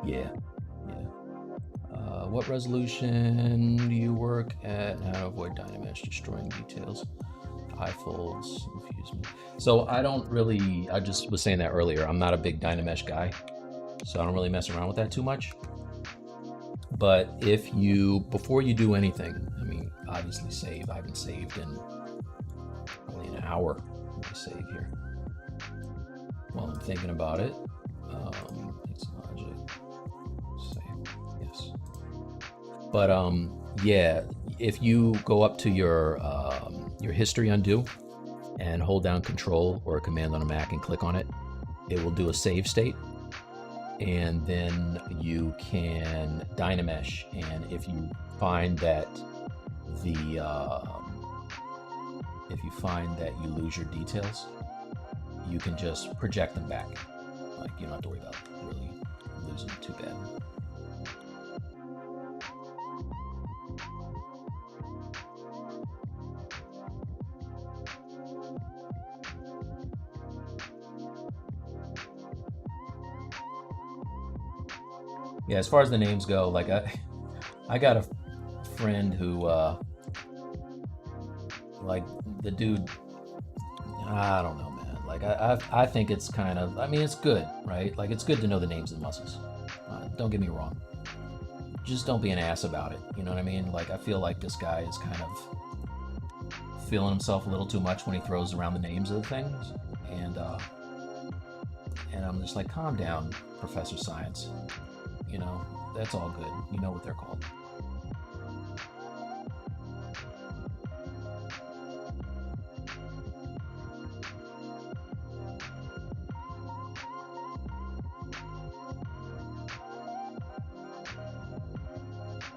Yeah. What resolution do you work at? How to avoid Dynamesh destroying details? Eye folds confuse me. So I don't really, I just was saying that earlier, I'm not a big Dynamesh guy, so I don't really mess around with that too much. But before you do anything, I mean, obviously save. I haven't saved in probably an hour. Let me save here. While I'm thinking about it, Pixologic, save, yes. But yeah, if you go up to your history undo and hold down Control or a Command on a Mac and click on it, it will do a save state. And then you can Dynamesh, and if you find that you lose your details, you can just project them back. Like, you don't have to worry about really losing too bad. Yeah, as far as the names go, like I got a friend who like the dude, I don't know, man. Like I think it's kind of, I mean, it's good, right? Like it's good to know the names of the muscles. Don't get me wrong. Just don't be an ass about it. You know what I mean? Like I feel like this guy is kind of feeling himself a little too much when he throws around the names of the things, and I'm just like, calm down, Professor Science. That's all good. You know what they're called.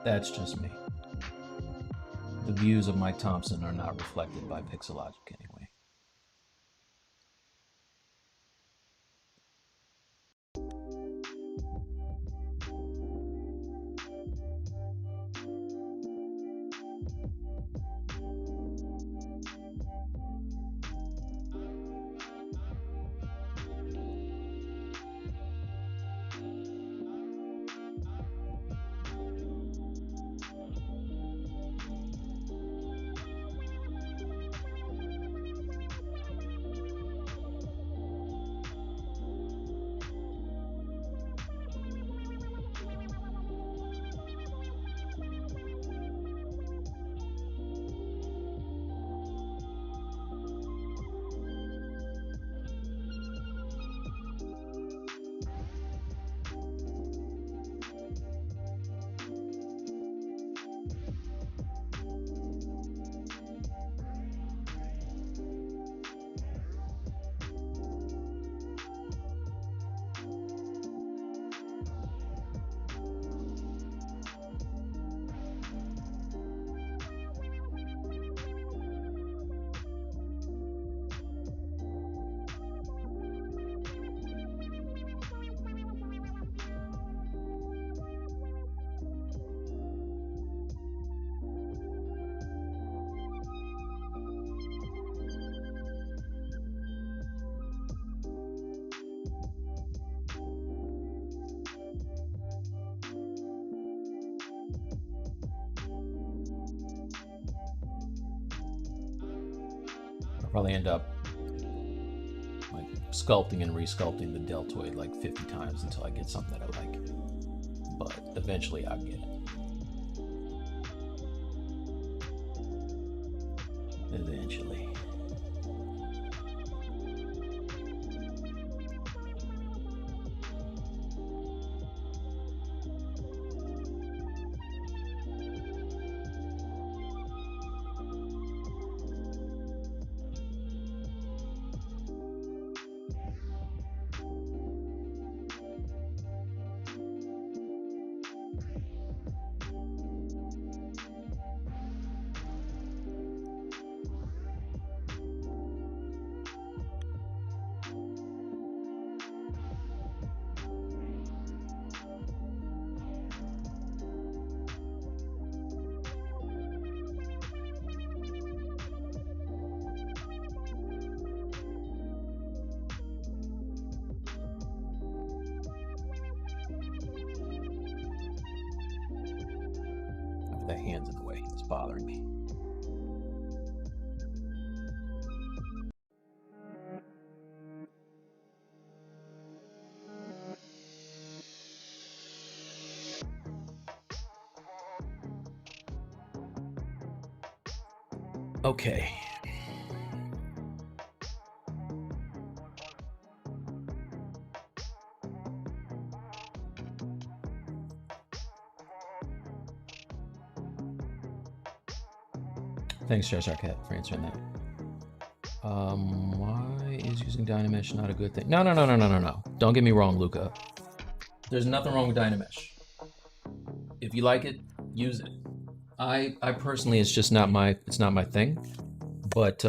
That's just me. The views of Mike Thompson are not reflected by Pixologic anyway. I'll probably end up like sculpting and resculpting the deltoid like 50 times until I get something that I like. But eventually I'll get it. Eventually. The hand's in the way. It's bothering me. Okay. Thanks, Cheshire Cat, for answering that. Why is using Dynamesh not a good thing? No. Don't get me wrong, Luca. There's nothing wrong with Dynamesh. If you like it, use it. I personally, it's just not my thing. But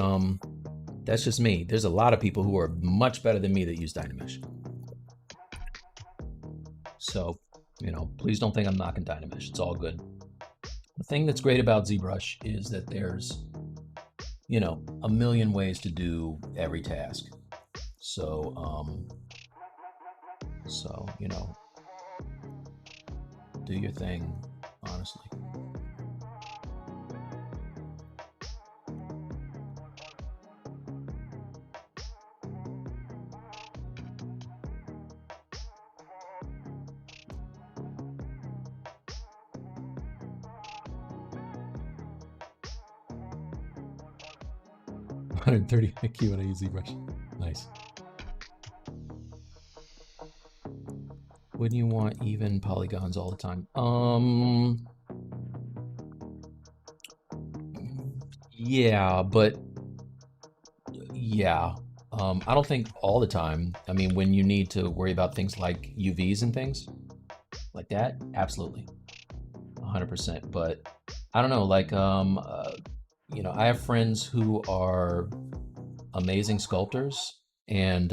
that's just me. There's a lot of people who are much better than me that use Dynamesh. So, you know, please don't think I'm knocking Dynamesh. It's all good. The thing that's great about ZBrush is that there's, you know, a million ways to do every task. So, you know, do your thing, honestly. $130 IQ when I use ZBrush. Nice. Wouldn't you want even polygons all the time? Yeah, but yeah. I don't think all the time. I mean, when you need to worry about things like UVs and things like that, absolutely, 100%. But I don't know, like, you know, I have friends who are amazing sculptors, and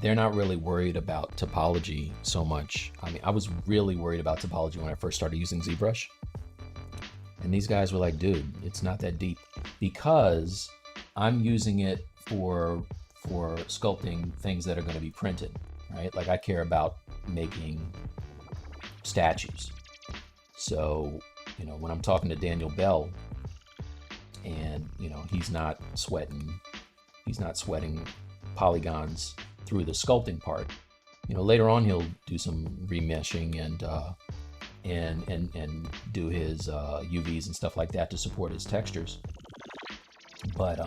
they're not really worried about topology so much. I mean, I was really worried about topology when I first started using ZBrush. And these guys were like, dude, it's not that deep, because I'm using it for sculpting things that are going to be printed, right? Like, I care about making statues. So, you know, when I'm talking to Daniel Bell, and, you know, he's not sweating polygons through the sculpting part. You know, later on he'll do some remeshing and do his UVs and stuff like that to support his textures. But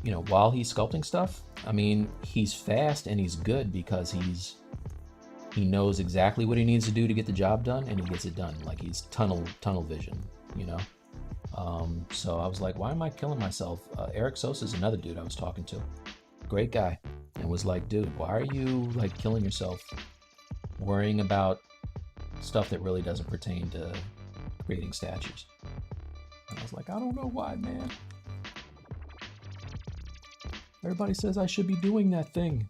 you know, while he's sculpting stuff, I mean, he's fast and he's good because he knows exactly what he needs to do to get the job done, and he gets it done. Like, he's tunnel vision, you know. So I was like, why am I killing myself? Eric Sosa is another dude I was talking to, great guy, and was like, dude, why are you like killing yourself worrying about stuff that really doesn't pertain to creating statues? And I was like, I don't know why, man. Everybody says I should be doing that thing.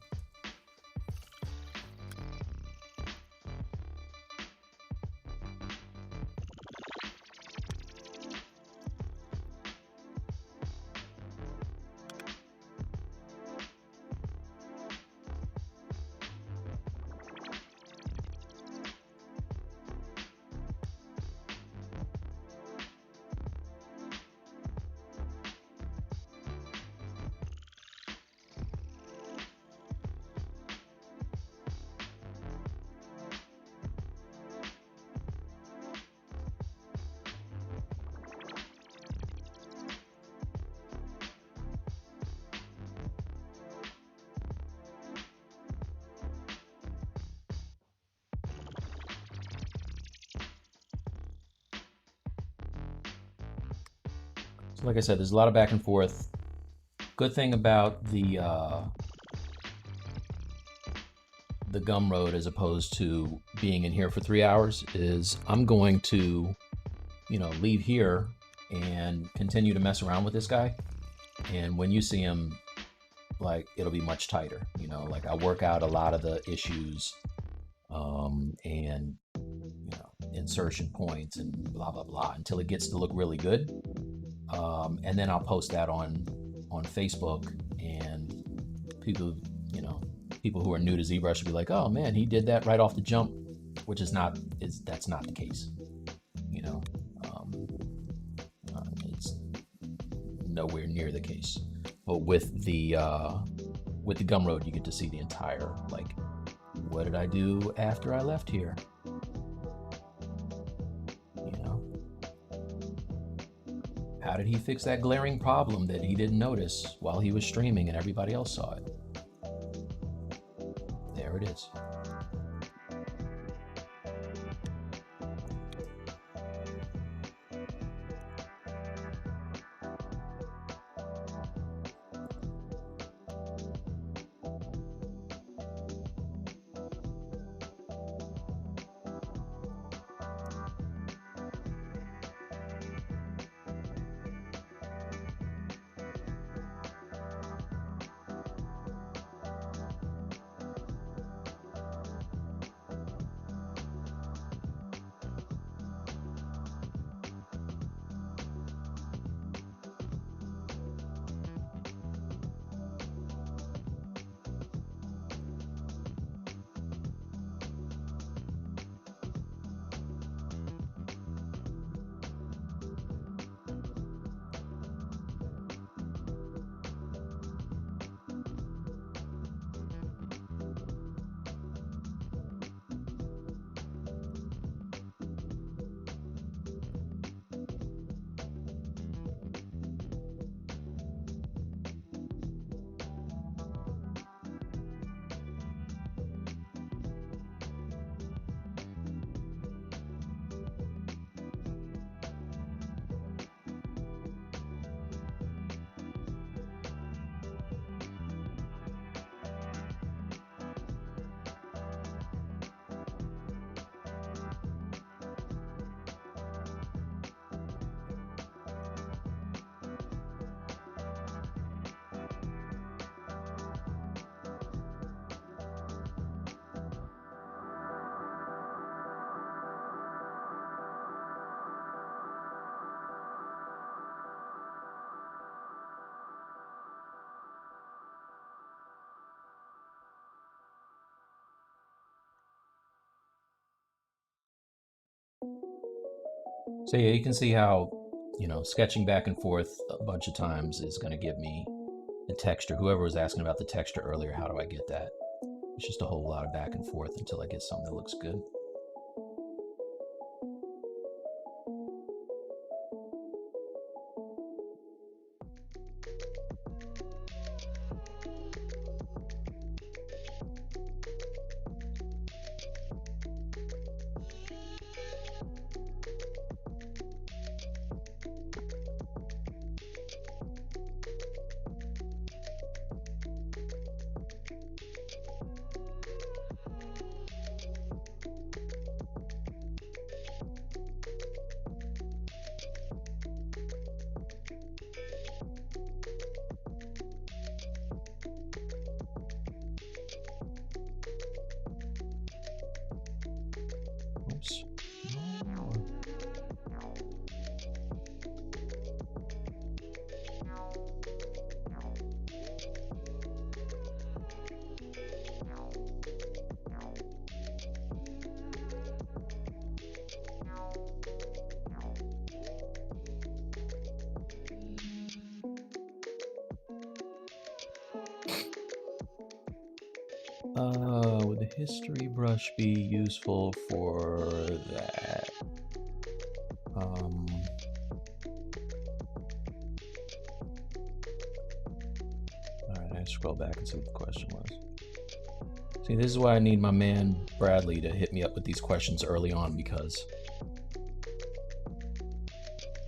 like I said, there's a lot of back and forth. Good thing about the Gumroad as opposed to being in here for 3 hours is I'm going to, you know, leave here and continue to mess around with this guy. And when you see him, like, it'll be much tighter, you know, like I work out a lot of the issues and, you know, insertion points and blah, blah, blah, until it gets to look really good. And then I'll post that on Facebook, and people, you know, people who are new to ZBrush will be like, oh man, he did that right off the jump, which is that's not the case, you know. It's nowhere near the case. But with the Gumroad, you get to see the entire, like, what did I do after I left here? You know, how did he fix that glaring problem that he didn't notice while he was streaming and everybody else saw it? There it is. So yeah, you can see how, you know, sketching back and forth a bunch of times is going to give me the texture. Whoever was asking about the texture earlier, how do I get that? It's just a whole lot of back and forth until I get something that looks good. Oops. Would the history brush be useful for that? Alright, I scroll back and see what the question was. See, this is why I need my man Bradley to hit me up with these questions early on, because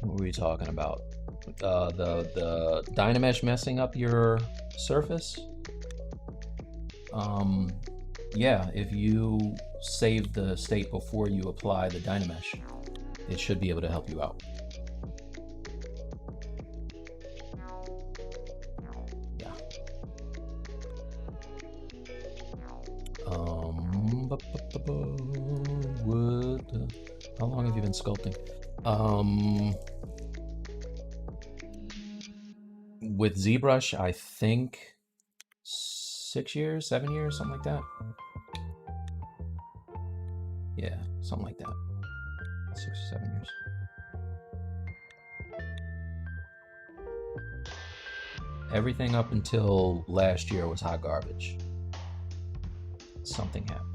what were we talking about? the Dynamesh messing up your surface? Yeah, if you save the state before you apply the Dynamesh, it should be able to help you out. Yeah. How long have you been sculpting? With ZBrush, I think 6 years, 7 years, something like that. Yeah, something like that. 6 or 7 years. Everything up until last year was hot garbage. Something happened.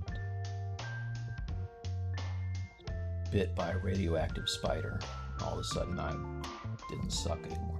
Bit by a radioactive spider. All of a sudden, I didn't suck anymore.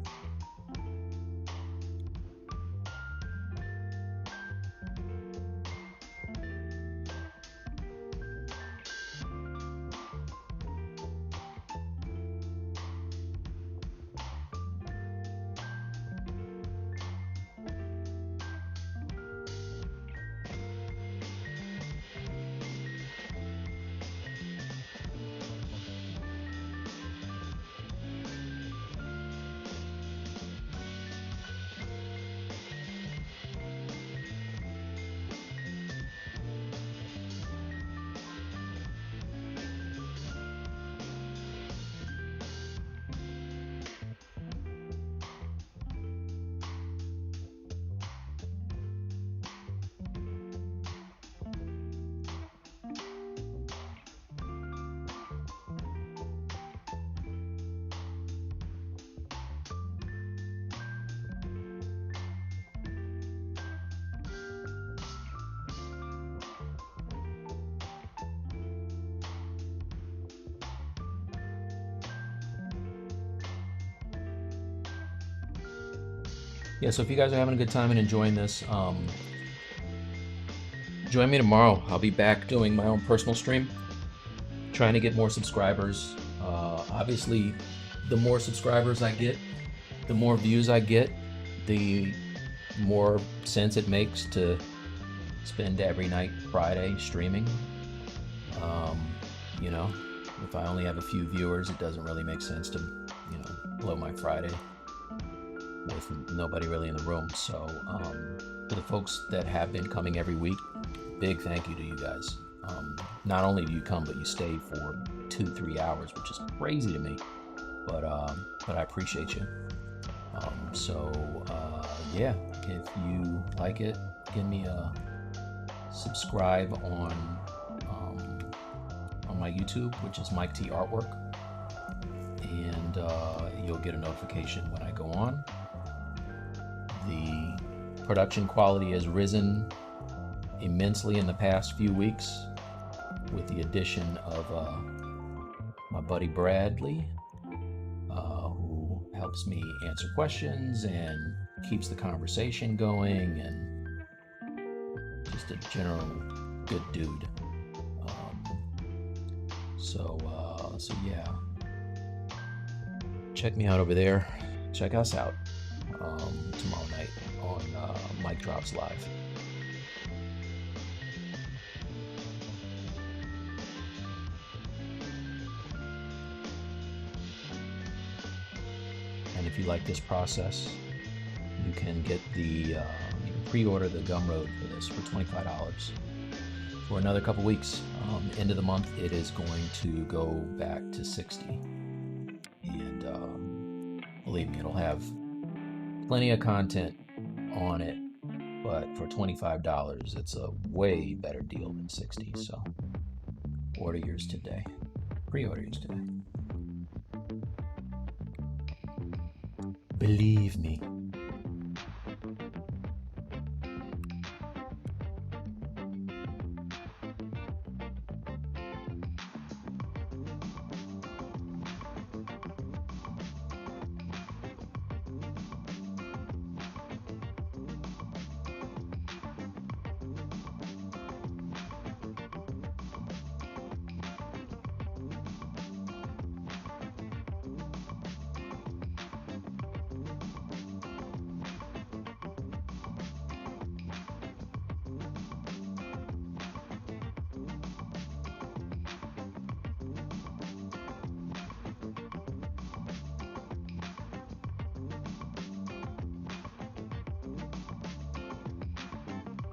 Yeah, so if you guys are having a good time and enjoying this, join me tomorrow. I'll be back doing my own personal stream, trying to get more subscribers. Obviously, the more subscribers I get, the more views I get, the more sense it makes to spend every night Friday streaming. You know, if I only have a few viewers, it doesn't really make sense to, you know, blow my Friday with nobody really in the room. So for the folks that have been coming every week, big thank you to you guys. Not only do you come, but you stay for 2-3 hours, which is crazy to me, but I appreciate you. Yeah, if you like it, give me a subscribe on my YouTube, which is Mike T Artwork, and you'll get a notification when I go on. The production quality has risen immensely in the past few weeks with the addition of my buddy Bradley, who helps me answer questions and keeps the conversation going, and just a general good dude. So yeah, check me out over there. Check us out tomorrow night on Mike Drops Live. And if you like this process, you can get you can pre-order the Gumroad for this for $25 for another couple weeks. End of the month, it is going to go back to $60, and believe me, it'll have plenty of content on it, but for $25, it's a way better deal than $60. So order yours today. Pre-order yours today. Believe me.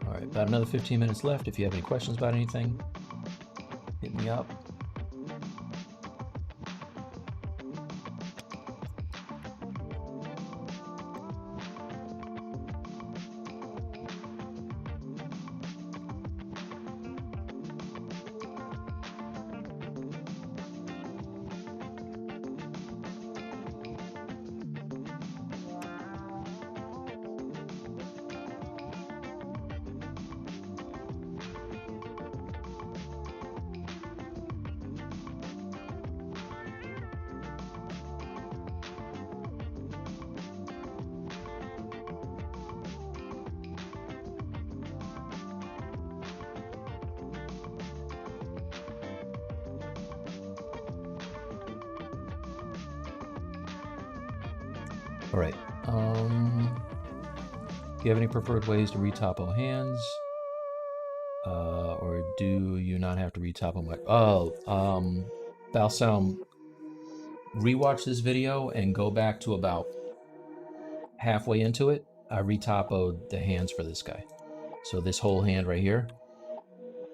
All right, about another 15 minutes left. If you have any questions about anything, hit me up. All right. Do you have any preferred ways to retopo hands? Or do you not have to retopo much? Oh, Balsam, rewatch this video and go back to about halfway into it. I retopoed the hands for this guy. So this whole hand right here,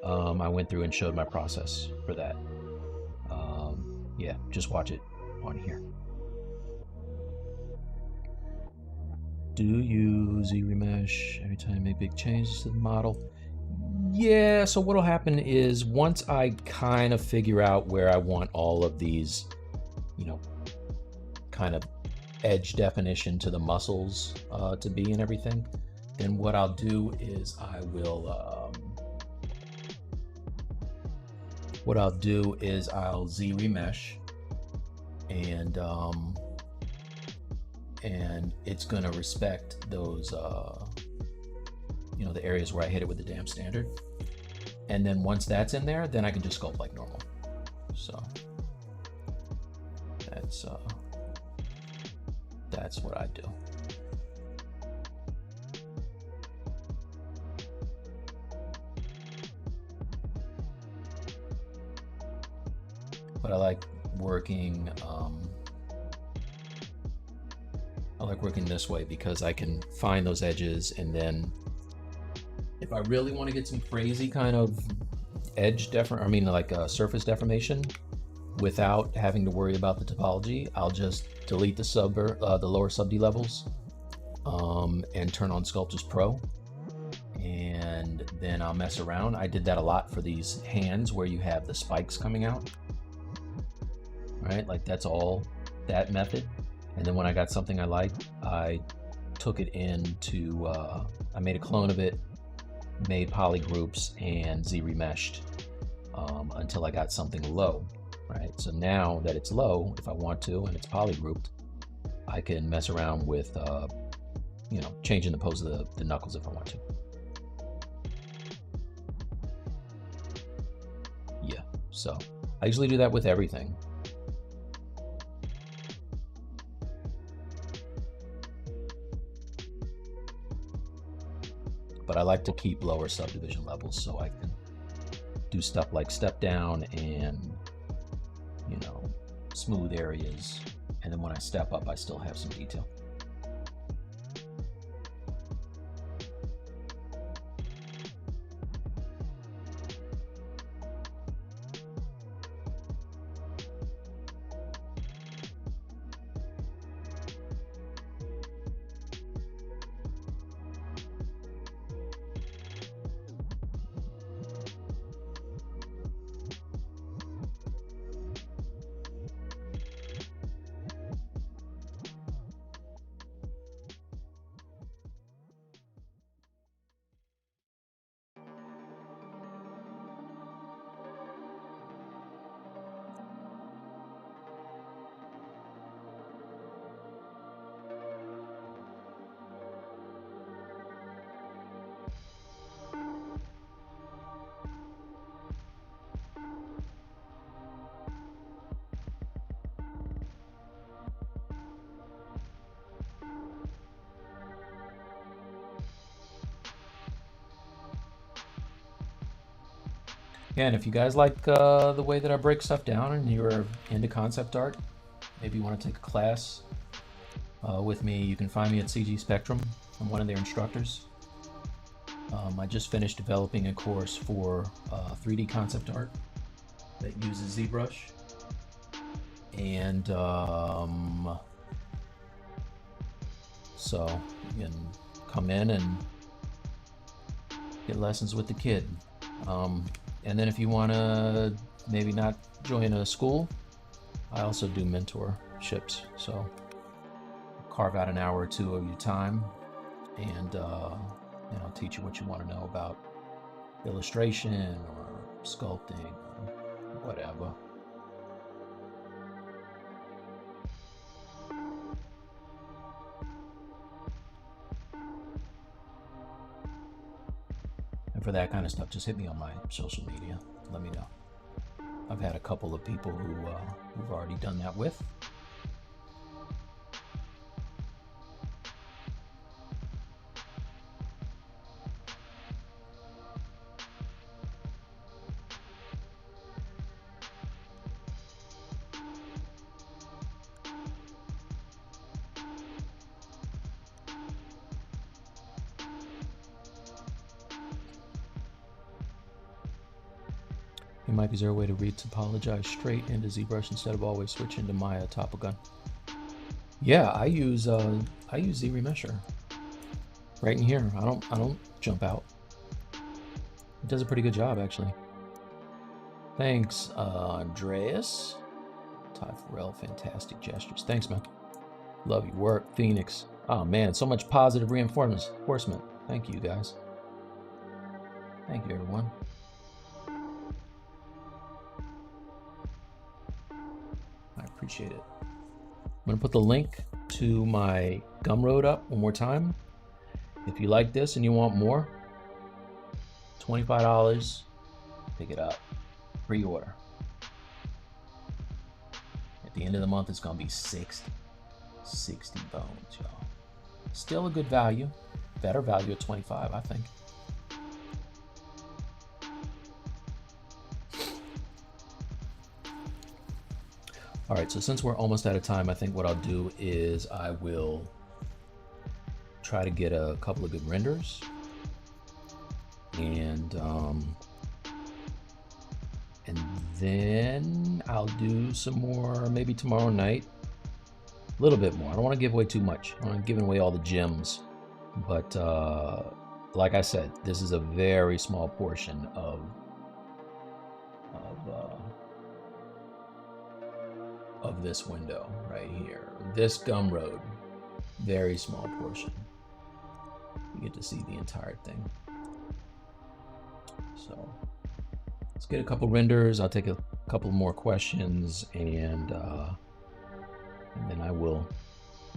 I went through and showed my process for that. Yeah, just watch it on here. Do you ZBrush every time you make big changes to the model? Yeah, so what'll happen is once I kind of figure out where I want all of these, you know, kind of edge definition to the muscles to be and everything, then what I'll do is I'll ZBrush and it's gonna respect those you know, the areas where I hit it with the damn standard. And then once that's in there, then I can just sculpt like normal. So that's what I do. But I like working this way because I can find those edges, and then if I really want to get some crazy kind of surface deformation without having to worry about the topology, I'll just delete the lower sub D levels and turn on Sculptris Pro, and then I'll mess around. I did that a lot for these hands where you have the spikes coming out, right? Like that's all that method. And then when I got something I liked, I took it into, I made a clone of it, made poly groups, and ZBrushed until I got something low, right? So now that it's low, if I want to, and it's poly grouped, I can mess around with, you know, changing the pose of the knuckles if I want to. Yeah, so I usually do that with everything. But I like to keep lower subdivision levels so I can do stuff like step down and, you know, smooth areas. And then when I step up, I still have some detail. Yeah, and if you guys like the way that I break stuff down and you're into concept art, maybe you want to take a class with me, you can find me at CG Spectrum. I'm one of their instructors. I just finished developing a course for 3D concept art that uses ZBrush, and so you can come in and get lessons with the kid. And then if you want to maybe not join a school, I also do mentorships. So carve out an hour or two of your time and teach you what you want to know about illustration or sculpting or whatever. And for that kind of stuff, just hit me on my social media. Let me know. I've had a couple of people who've already done that with. Hey Mike, is there a way to retopologize straight into ZBrush instead of always switching to Maya top of gun? Yeah, I use ZRemesher right in here. I don't jump out. It does a pretty good job actually. Thanks, Andreas. Ty Farrell, fantastic gestures. Thanks, man. Love your work, Phoenix. Oh man, so much positive reinforcement. Thank you guys. Thank you everyone. I appreciate it. I'm gonna put the link to my Gumroad up one more time. If you like this and you want more, $25, pick it up, pre-order. At the end of the month, it's gonna be 60 bones, y'all. Still a good value, better value at 25, I think. All right, so since we're almost out of time, I think what I'll do is I will try to get a couple of good renders, and then I'll do some more maybe tomorrow night, a little bit more. I don't want to give away too much. I'm not giving away all the gems, but like I said, this is a very small portion of this window right here. This Gumroad, very small portion. You get to see the entire thing. So let's get a couple renders. I'll take a couple more questions, and then I will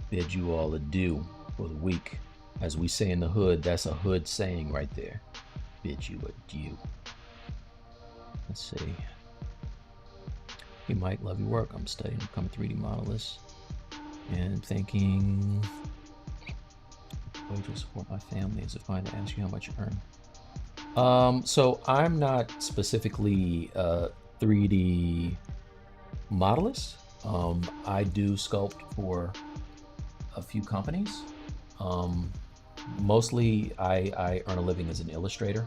bid you all adieu for the week. As we say in the hood, that's a hood saying right there. Bid you adieu. Let's see. Hey Mike, love your work. I'm studying to become a 3D modelist and thinking way to support my family. Is it fine to ask you how much you earn? So I'm not specifically a 3D modelist. I do sculpt for a few companies. Mostly I earn a living as an illustrator,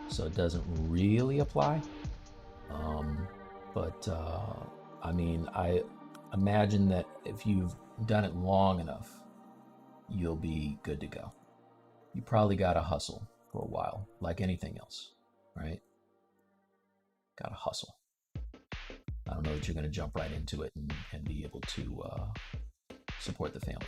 so it doesn't really apply. But I mean, I imagine that if you've done it long enough, you'll be good to go. You probably got to hustle for a while, like anything else, right? Got to hustle. I don't know that you're going to jump right into it and be able to support the family.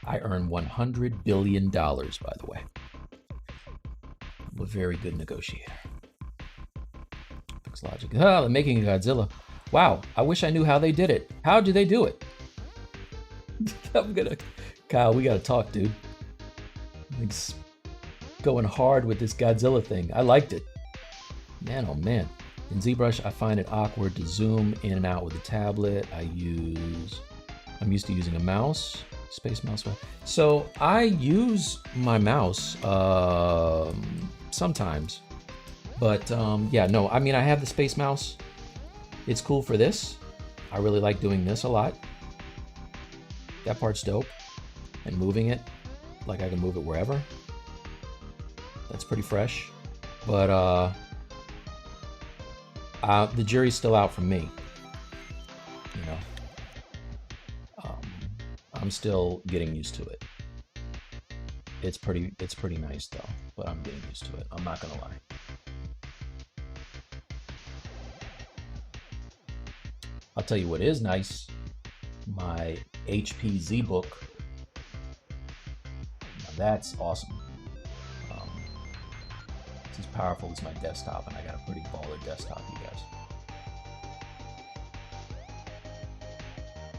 I earn $100 billion, by the way. I'm a very good negotiator. Pixologic. Ah, the making of Godzilla. Wow, I wish I knew how they did it. How do they do it? Kyle, we gotta talk, dude. It's going hard with this Godzilla thing. I liked it. Man, oh man. In ZBrush, I find it awkward to zoom in and out with a tablet. I'm used to using a mouse. Space mouse. So I use my mouse sometimes, but yeah, no, I mean, I have the space mouse. It's cool for this, I really like doing this a lot. That part's dope. And moving it, like I can move it wherever. That's pretty fresh. But the jury's still out for me. You know, I'm still getting used to it. It's pretty nice though, but I'm getting used to it. I'm not gonna lie. I'll tell you what is nice. My HP ZBook. Now that's awesome. It's as powerful as my desktop, and I got a pretty baller desktop, you guys.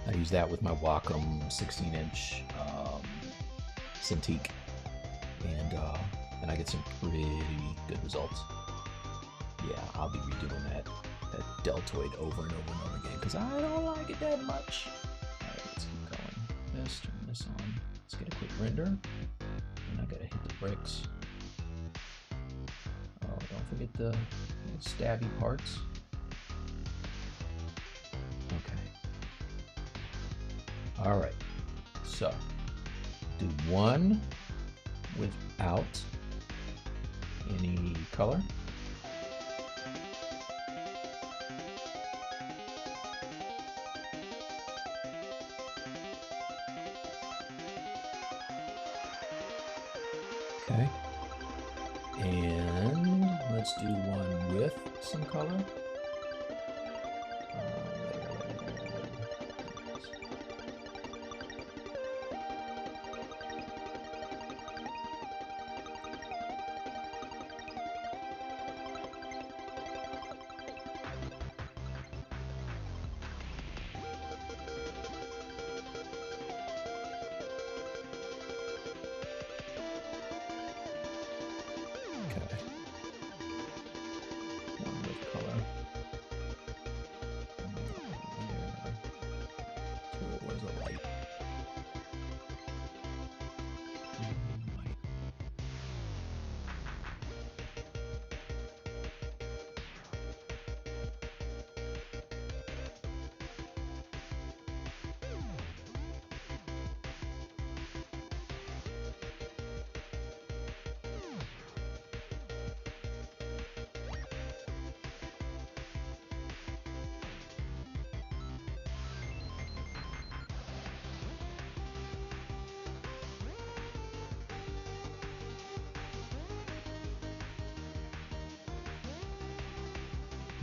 I use that with my Wacom 16-inch Cintiq, and I get some pretty good results. Yeah, I'll be redoing that deltoid over and over and over again because I don't like it that much. All right, let's keep going. Let's turn this on. Let's get a quick render, and I gotta hit the bricks. Oh, don't forget the stabby parts. Okay. All right. So do one without any color. Okay, and let's do one with some color.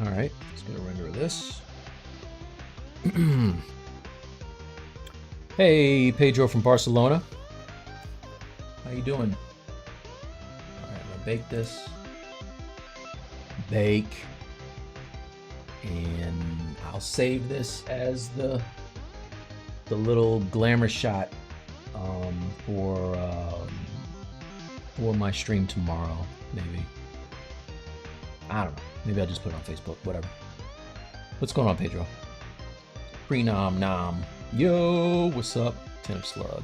All right, let's get a render of this. Hey, Pedro from Barcelona. How you doing? All right, I'm gonna bake this. Bake. And I'll save this as the little glamour shot for my stream tomorrow, maybe. I don't know. Maybe I'll just put it on Facebook, whatever. What's going on, Pedro? Pre-nom nom. Yo, what's up? Tenor Slug.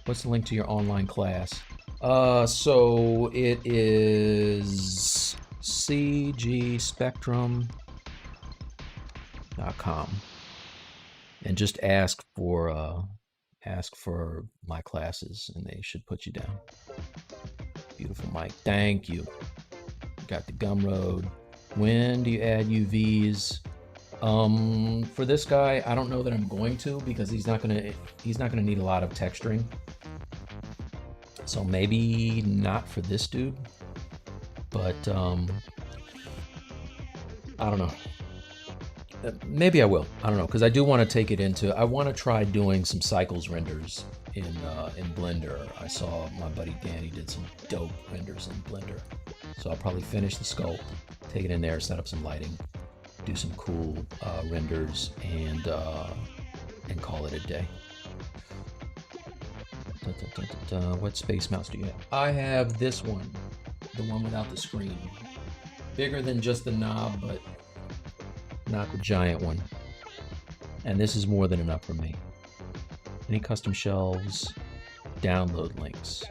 What's the link to your online class? So it is cgspectrum.com. And just ask for my classes and they should put you down. Beautiful mic. Thank you. Got the Gumroad. When do you add UVs? For this guy, I don't know that I'm going to because he's not gonna need a lot of texturing. So maybe not for this dude, but I don't know. Maybe I will. I don't know because I do want to take it into. I want to try doing some cycles renders in Blender. I saw my buddy Danny did some dope renders in Blender. So I'll probably finish the sculpt, take it in there, set up some lighting, do some cool renders, and call it a day. What space mouse do you have? I have this one, the one without the screen. Bigger than just the knob, but not the giant one. And this is more than enough for me. Any custom shelves? Download links.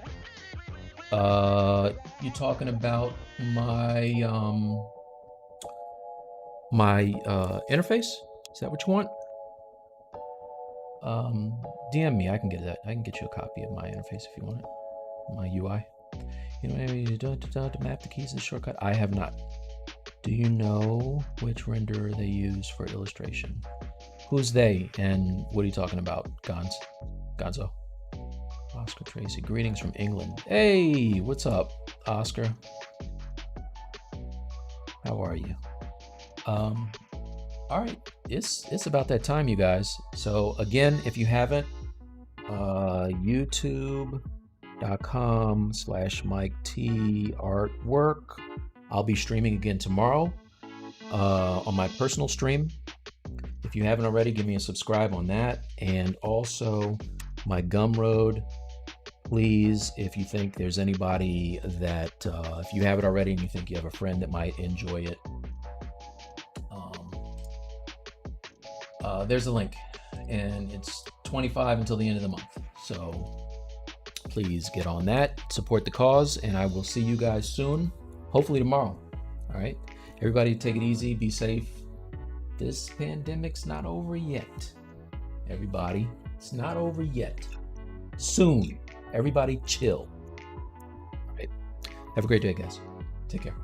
You talking about my my interface? Is that what you want? DM me. I can get that. I can get you a copy of my interface if you want it. My UI. You know, you don't to map the keys and shortcut. I have not. Do you know which renderer they use for illustration? Who's they and what are you talking about, Gonzo? Oscar Tracy, greetings from England. Hey, what's up, Oscar? How are you? All right, it's about that time, you guys. So again, if you haven't, youtube.com/MikeTArtwork. I'll be streaming again tomorrow on my personal stream. If you haven't already, give me a subscribe on that. And also my Gumroad, please, if you think there's anybody that, if you have it already and you think you have a friend that might enjoy it, there's a link. And it's $25 until the end of the month. So please get on that, support the cause, and I will see you guys soon, hopefully tomorrow. All right, everybody take it easy, be safe. This pandemic's not over yet. Everybody, it's not over yet. Soon. Everybody chill. All right. Have a great day, guys. Take care.